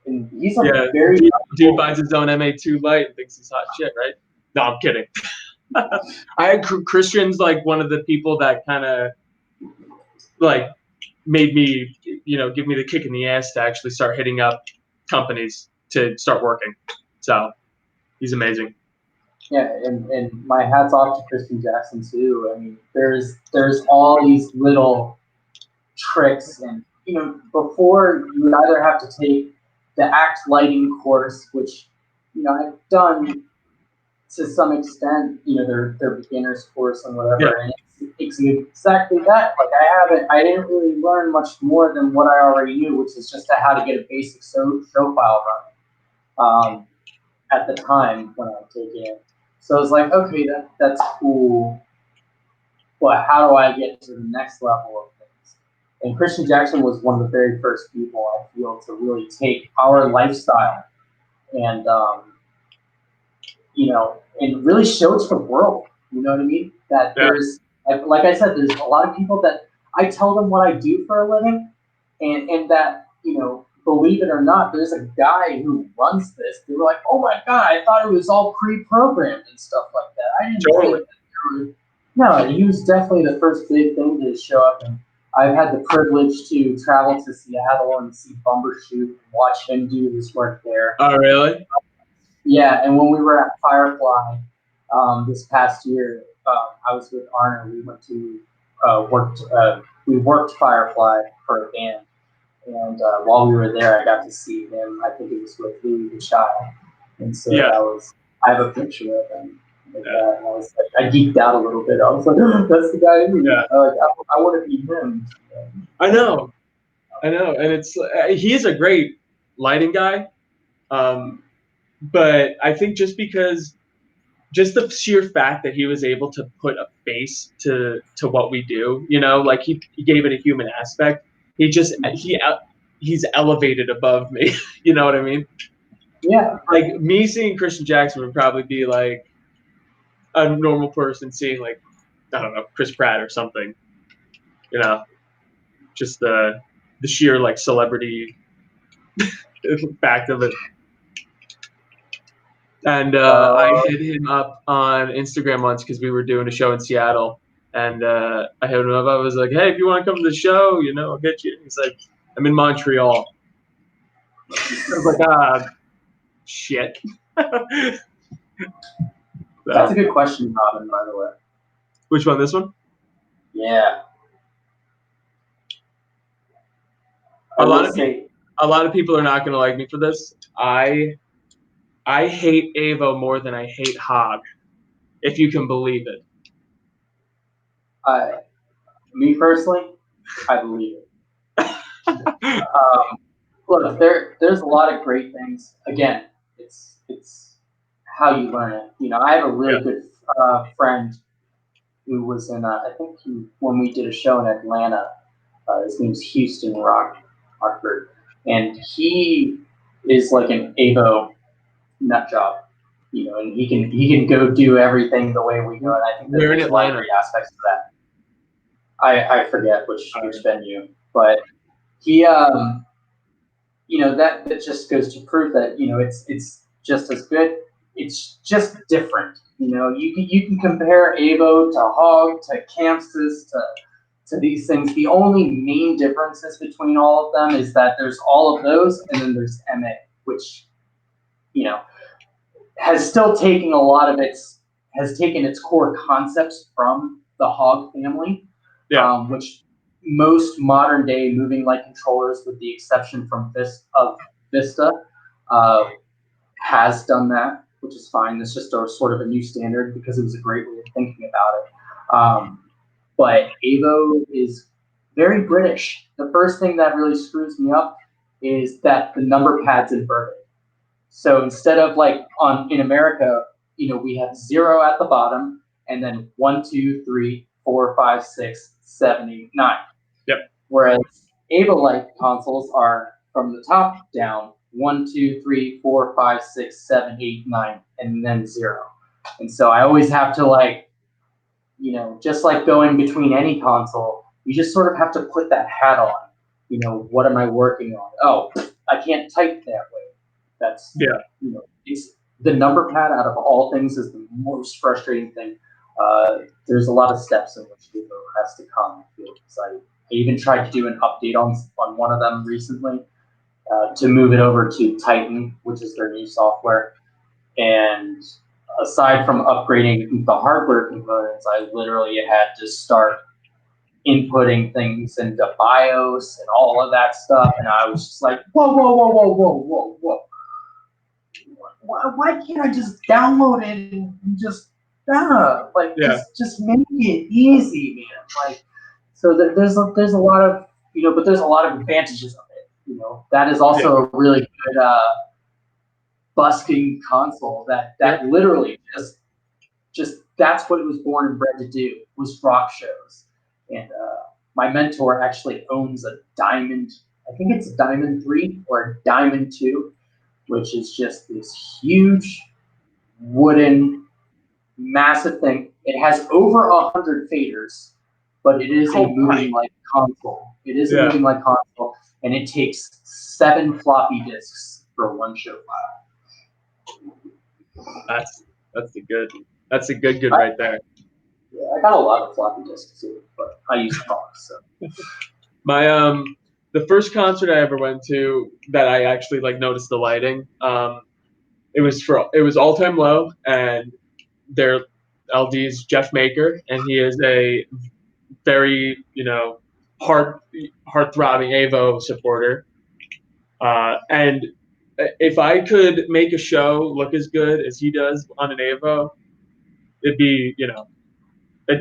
And he's a very dude buys his own MA2 light and thinks he's hot shit, right? No, I'm kidding. I had Christian's like one of the people that kind of like made me, give me the kick in the ass to actually start hitting up companies to start working. So he's amazing. Yeah, and my hat's off to Christian Jackson too. I mean, there's all these little tricks, and before you would either have to take the ACT lighting course, which I've done to some extent, their beginners course and whatever, and it's exactly that. Like I didn't really learn much more than what I already knew, which is just how to get a basic show file running. At the time when I was taking it, so I was like, okay, that's cool, but how do I get to the next level of things? And Christian Jackson was one of the very first people I feel to really take our lifestyle and and really show it to the world. You know what I mean? That there's, like I said, there's a lot of people that I tell them what I do for a living, and that believe it or not, there's a guy who runs this. They were like, "Oh my god, I thought it was all pre-programmed and stuff like that." I didn't think that. No, he was definitely the first big thing to show up, and I've had the privilege to travel to Seattle and see Bumbershoot and watch him do his work there. Oh, really? Yeah, and when we were at Firefly this past year, I was with Arner. We went to we worked Firefly for a band, and while we were there, I got to see him. I think it was with Louis the Child, and so I have a picture of him. Like that, and I was like, I geeked out a little bit. I was like, "That's the guy." I want to be him. I know, and it's he is a great lighting guy. But I think just the sheer fact that he was able to put a face to what we do, like he gave it a human aspect. He's elevated above me. You know what I mean? Yeah. Like me seeing Christian Jackson would probably be like a normal person seeing like, I don't know, Chris Pratt or something. Just the sheer like celebrity fact of it. And I hit him up on Instagram once because we were doing a show in Seattle. And I hit him up. I was like, "Hey, if you want to come to the show, I'll get you." He's like, "I'm in Montreal." I was like, shit. That's a good question, Robin, by the way. Which one? This one? Yeah. A lot of people are not going to like me for this. I hate Avo more than I hate Hog, if you can believe it. Me personally, I believe it. Look, there's a lot of great things. Again, it's how you learn it. I have a really good friend who was in, I think when we did a show in Atlanta, his name's Houston Rockford, and he is like an Avo nut job, and he can go do everything the way we do it. I think that there's a lot of great aspects to that. I forget which venue, but he that just goes to prove that it's just as good. It's just different. You can compare Avo to Hog to Chamsys to these things. The only main differences between all of them is that there's all of those, and then there's MA, which, you know, has still taken has taken its core concepts from the Hog family, which most modern day moving light controllers, with the exception of Vista, has done that, which is fine. It's just a sort of a new standard because it was a great way of thinking about it. But Avo is very British. The first thing that really screws me up is that the number pad's inverted. So instead of like in America, we have 0 at the bottom and then 1, 2, 3, 4, 5, 6, 7, 8, 9. Yep. Whereas Avo-like consoles are from the top down, 1, 2, 3, 4, 5, 6, 7, 8, 9, and then 0. And so I always have to just like going between any console, you just sort of have to put that hat on. What am I working on? Oh, I can't type that way. That's it's the number pad out of all things is the most frustrating thing. There's a lot of steps in which Avo has to come. I even tried to do an update on one of them recently to move it over to Titan, which is their new software. And aside from upgrading the hardware components, I literally had to start inputting things into BIOS and all of that stuff. And I was just like, whoa, whoa, whoa, whoa, whoa, whoa, whoa. Why can't I just download it and just just make it easy, man? So there's a lot of but there's a lot of advantages of it. That is also a really good busking console that literally just that's what it was born and bred to do, was rock shows. And my mentor actually owns a Diamond, I think it's a Diamond 3 or a Diamond 2, which is just this huge wooden massive thing. It has over 100 faders, but it is a moving light console. It is a moving light console, and it takes 7 floppy disks for one show file. That's a good right there. Yeah, I got a lot of floppy disks too, but I use Fox. So. My the first concert I ever went to that I actually noticed the lighting. It was All Time Low, and their LD's Jeff Maker, and he is a very heart throbbing Avo supporter. And if I could make a show look as good as he does on an Avo, it'd be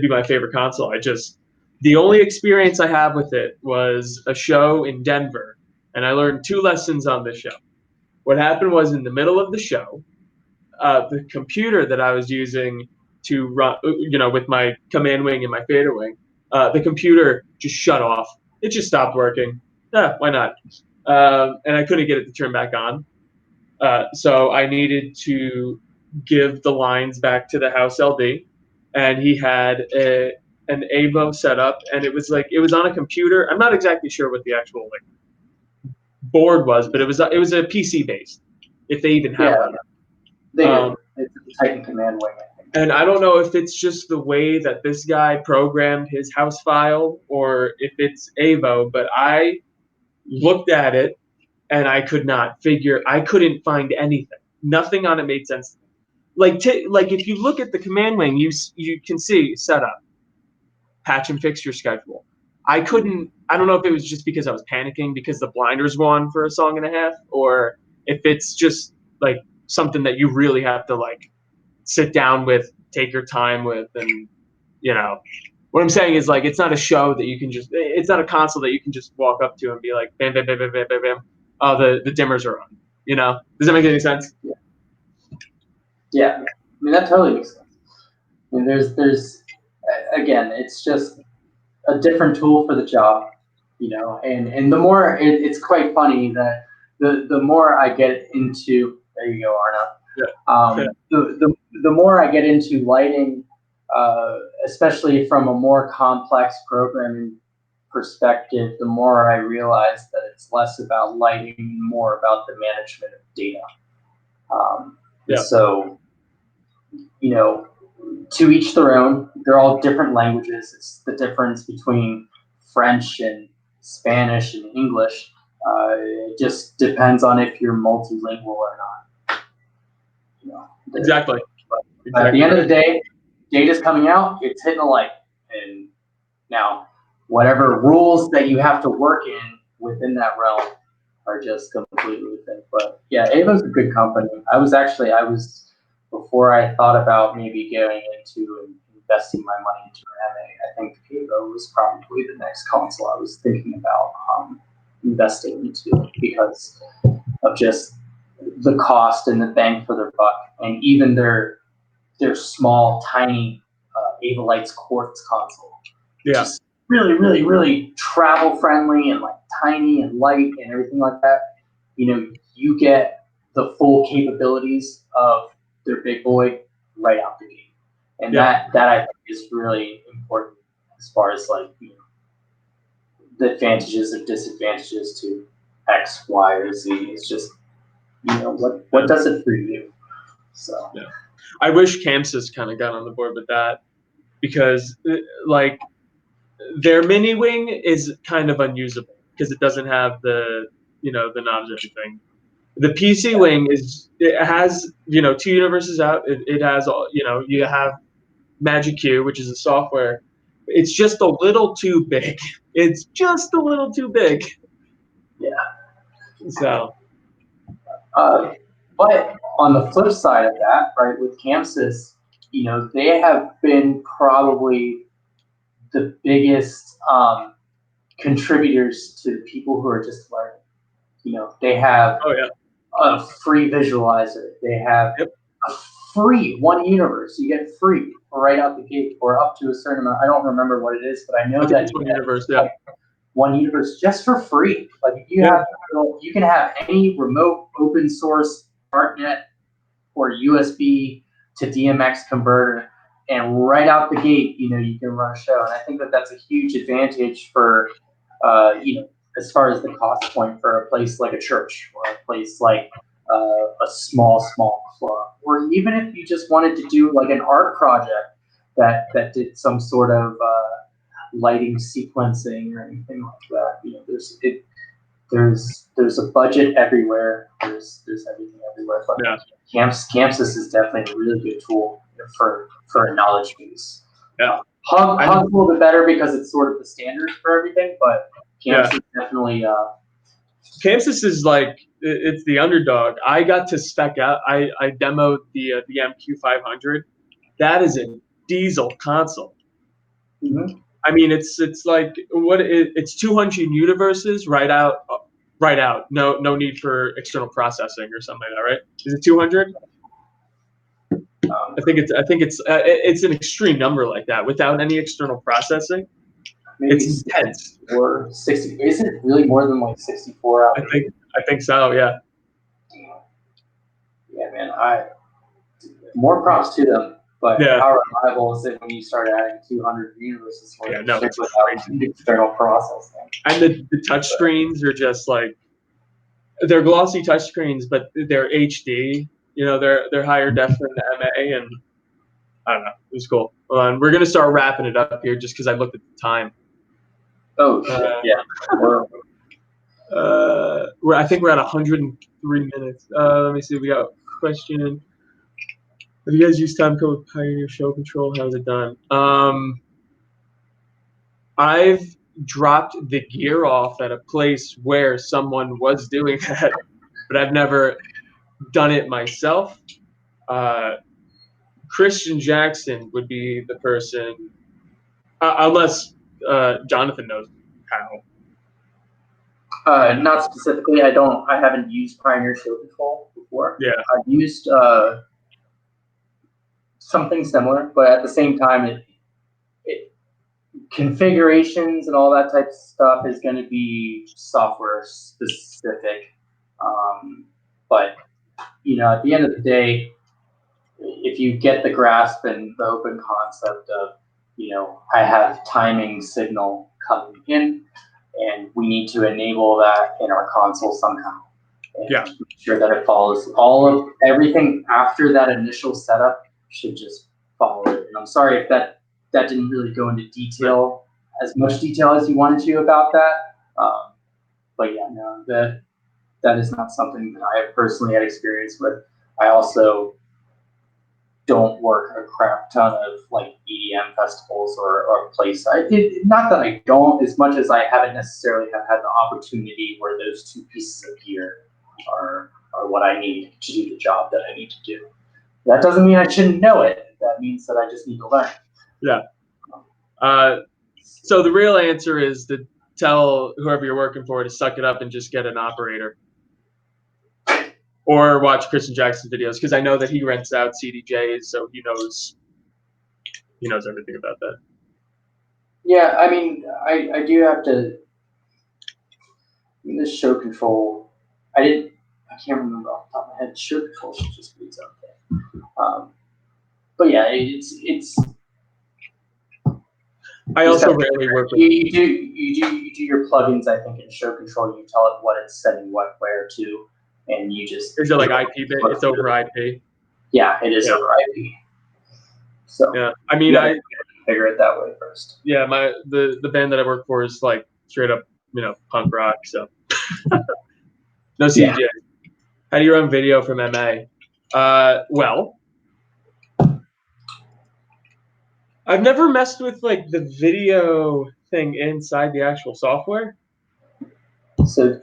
my favorite console. The only experience I have with it was a show in Denver, and I learned 2 lessons on this show. What happened was, in the middle of the show, the computer that I was using to run, with my command wing and my fader wing, the computer just shut off. It just stopped working. Yeah, why not? And I couldn't get it to turn back on. So I needed to give the lines back to the house LD, and he had an Avo setup, and it was on a computer. I'm not exactly sure what the actual board was, but it was a PC based, if they even have one. They do. It's a Titan command wing, I think. And I don't know if it's just the way that this guy programmed his house file or if it's Avo, but I looked at it and I couldn't find anything. Nothing on it made sense to me. If you look at the command wing, you can see setup, patch and fix your schedule. I don't know if it was just because I was panicking because the blinders were on for a song and a half, or if it's just something that you really have to sit down with, take your time with, and what I'm saying is it's not a show that you can it's not a console that you can just walk up to and be like, bam, bam, bam, bam, bam, bam, bam. Oh, the dimmers are on. Does that make any sense? Yeah. I mean, that totally makes sense. I mean, there's again, it's just a different tool for the job, and the more it's quite funny that the more I get into, there you go, Arna. The more I get into lighting, especially from a more complex programming perspective, the more I realize that it's less about lighting and more about the management of data. So, to each their own. They're all different languages. It's the difference between French and Spanish and English. It just depends on if you're multilingual or not. You know, Exactly. But at the end of the day, data's coming out, it's hitting a light. And now, whatever rules that you have to work in within that realm are just completely different. But yeah, Ava's a good company. I was before I thought about maybe going into investing my money into GrandMA, I think Ava was probably the next console I was thinking about investing into because of just the cost and the bang for their buck, and even their small, tiny Ava Lights Quartz console. Yeah. Just really, really, really travel friendly and like tiny and light and everything like that. You know, you get the full capabilities of their big boy right out the gate, and that I think is really important as far as like, you know, the advantages and disadvantages to X, Y, or Z. It's just, you know, what does it for you? So yeah, I wish Chamsys kind of got on the board with that, because like their mini wing is kind of unusable because it doesn't have the, you know, the knobs or anything. The PC wing it has, you know, 2 universes out. It has all, you know, you have Magic Q, which is a software. It's just a little too big. It's just a little too big. yeah. So. But on the flip side of that, right, with Chamsys, you know, they have been probably the biggest contributors to people who are just learning. You know, they have a free visualizer. They have a free One Universe. You get free right out the gate, or up to a certain amount. I don't remember what it is, but I know that it's One Universe. Like, One Universe just for free. Like if you have, you can have any remote open source ArtNet or USB to DMX converter, and right out the gate, you know, you can run a show. And I think that that's a huge advantage for, you know, as far as the cost point for a place like a church or a place like a small club, or even if you just wanted to do like an art project that did some sort of lighting sequencing or anything like that. You know, there's a budget everywhere. There's everything everywhere. But Chamsys is definitely a really good tool for a knowledge base. Yeah. Hug's a little bit better because it's sort of the standard for everything, but Chamsys definitely. Chamsys is like, it's the underdog. I got to spec out. I demoed the MQ500. That is a diesel console. Mm-hmm. I mean, it's like it's 200 universes right out. No need for external processing or something like that, right? Is it 200? I think it's an extreme number like that without any external processing. Maybe it's intense. Or 60. Is it really more than like 64 out? I think so. Yeah. Yeah, man. More props to them. But how reliable is it when you start adding 200 universes without external processing? And the touch screens are just like, they're glossy touch screens, but they're HD. You know, they're higher def than the MA, and I don't know. It was cool. And we're gonna start wrapping it up here just because I looked at the time. Oh shit! Yeah. I think we're at 103 minutes. Let me see. We got a question. Have you guys used time code with Pioneer Show Control? How's it done? I've dropped the gear off at a place where someone was doing that, but I've never done it myself. Christian Jackson would be the person, unless Jonathan knows how. Not specifically. I haven't used Pioneer Show Control before. Yeah. I've used something similar, but at the same time, configurations and all that type of stuff is going to be software specific. But you know, at the end of the day, if you get the grasp and the open concept of, you know, I have timing signal coming in, and we need to enable that in our console somehow. And make sure that it follows everything after that initial setup should just follow it. And I'm sorry if that didn't really go into detail as much detail as you wanted to about that. But yeah, no, that is not something that I have personally had experience with. I also don't work a crap ton of like EDM festivals or place. Not that I don't, as much as I haven't necessarily have had the opportunity where those two pieces of gear are what I need to do the job that I need to do. That doesn't mean I shouldn't know it. That means that I just need to learn. Yeah. So the real answer is to tell whoever you're working for to suck it up and just get an operator. Or watch Christian Jackson's videos, because I know that he rents out CDJs, so he knows everything about that. Yeah, I mean, I do have to. I mean, this show control, I can't remember off the top of my head. Show control should just be its own thing. But yeah, it's. I also rarely work with. You do your plugins. I think in show control, you tell it what it's setting what where to, and you just. Is it like IP? It's over IP. Yeah, it is over IP. So yeah, I mean, I figure it that way first. Yeah, the band that I work for is like straight up, punk rock. So no CDJ. Yeah. How do you run video from MA? Well, I've never messed with like the video thing inside the actual software. So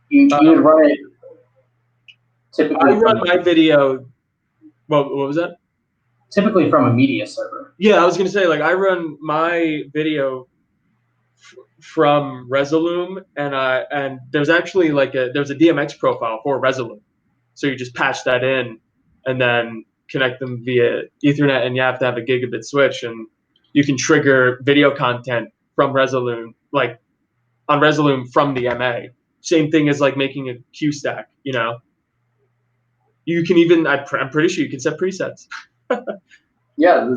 you would run it typically. I run my video. What was that? Typically from a media server. Yeah, I was gonna say, like, I run my video from Resolume, and there's actually there's a DMX profile for Resolume, so you just patch that in, and then connect them via Ethernet, and you have to have a gigabit switch, and you can trigger video content from Resolume, like on Resolume from the MA. Same thing as like making a Q stack, You can even, I'm pretty sure you can set presets. Yeah,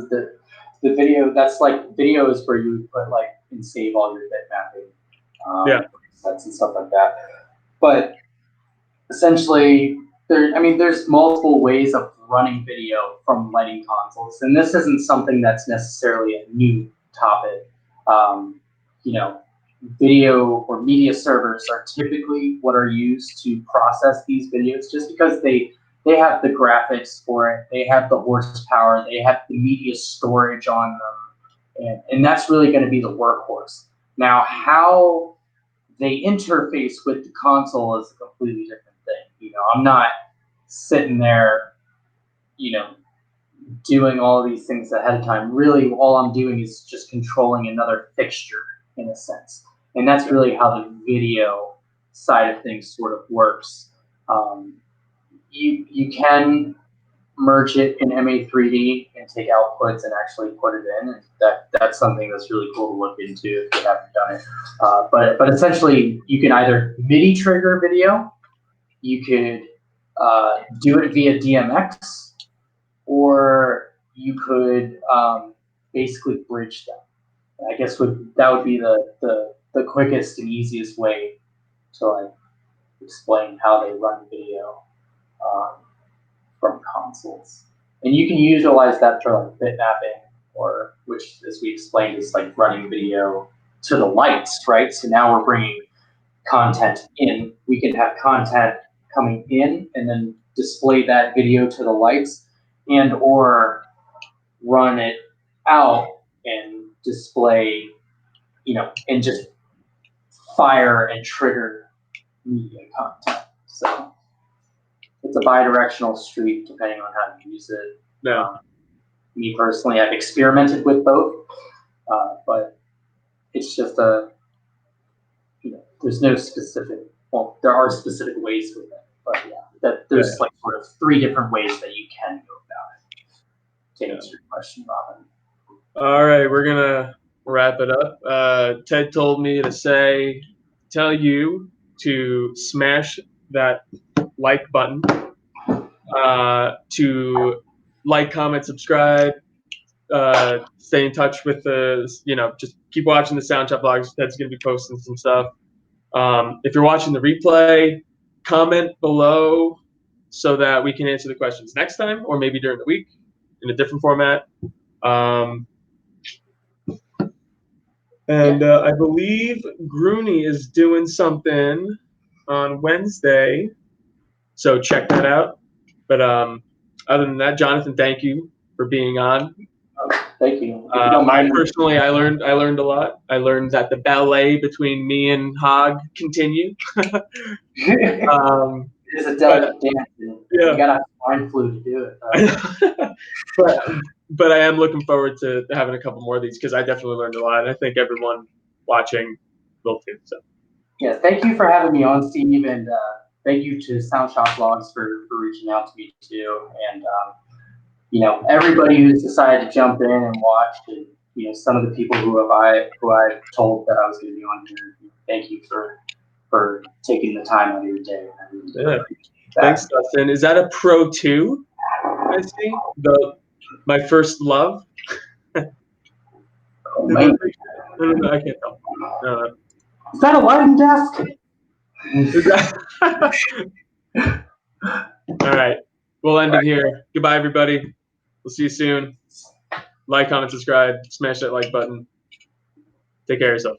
the video, that's like, video is where you put like and save all your bit mapping presets and stuff like that. But essentially, there's multiple ways of running video from lighting consoles, and this isn't something that's necessarily a new topic. Video or media servers are typically what are used to process these videos, just because they have the graphics for it, they have the horsepower, they have the media storage on them, and that's really going to be the workhorse. Now, how they interface with the console is a completely different thing. I'm not sitting there, doing all these things ahead of time. Really, all I'm doing is just controlling another fixture in a sense. And that's really how the video side of things sort of works. You can merge it in MA3D and take outputs and actually put it in. And that's something that's really cool to look into if you haven't done it. But essentially, you can either MIDI trigger video, you could do it via DMX, or you could basically bridge them. I guess that would be the quickest and easiest way to like explain how they run video from consoles. And you can utilize that for like bit mapping, or which, as we explained, is like running video to the lights, right? So now we're bringing content in. We can have content coming in and then display that video to the lights, and or run it out and display, and just fire and trigger media content. So it's a bi-directional street depending on how you use it. Yeah. Me personally, I've experimented with both, but it's just there's no specific, well, there are specific ways with it, but yeah, there's like sort of 3 different ways that you can go about it. To answer your question, Robin. All right, we're gonna wrap it up. Ted told me to tell you to smash that like button, to like, comment, subscribe, stay in touch with just keep watching the Soundshop vlogs. Ted's gonna be posting some stuff. If you're watching the replay, comment below so that we can answer the questions next time, or maybe during the week in a different format. And I believe Grooney is doing something on Wednesday, so check that out. But other than that, Jonathan, thank you for being on. Thank you. If you don't mind, I learned a lot. I learned that the ballet between me and Hog continue. it is a delicate dance. Yeah. You gotta have swine flu to do it. but I am looking forward to having a couple more of these because I definitely learned a lot, and I think everyone watching will too. So. Yeah, thank you for having me on, Steve, and thank you to Soundshop Vlogs for reaching out to me too. And everybody who's decided to jump in and watch, and some of the people who I told that I was going to be on here. Thank you for taking the time out of your day. I really appreciate that. Thanks, Dustin. Is that a Pro 2? I see. My first love. Oh, man. No, I can't tell. Is that a lighting desk? Is that... All right. We'll end it here. Goodbye, everybody. We'll see you soon. Like, comment, subscribe. Smash that like button. Take care of yourself.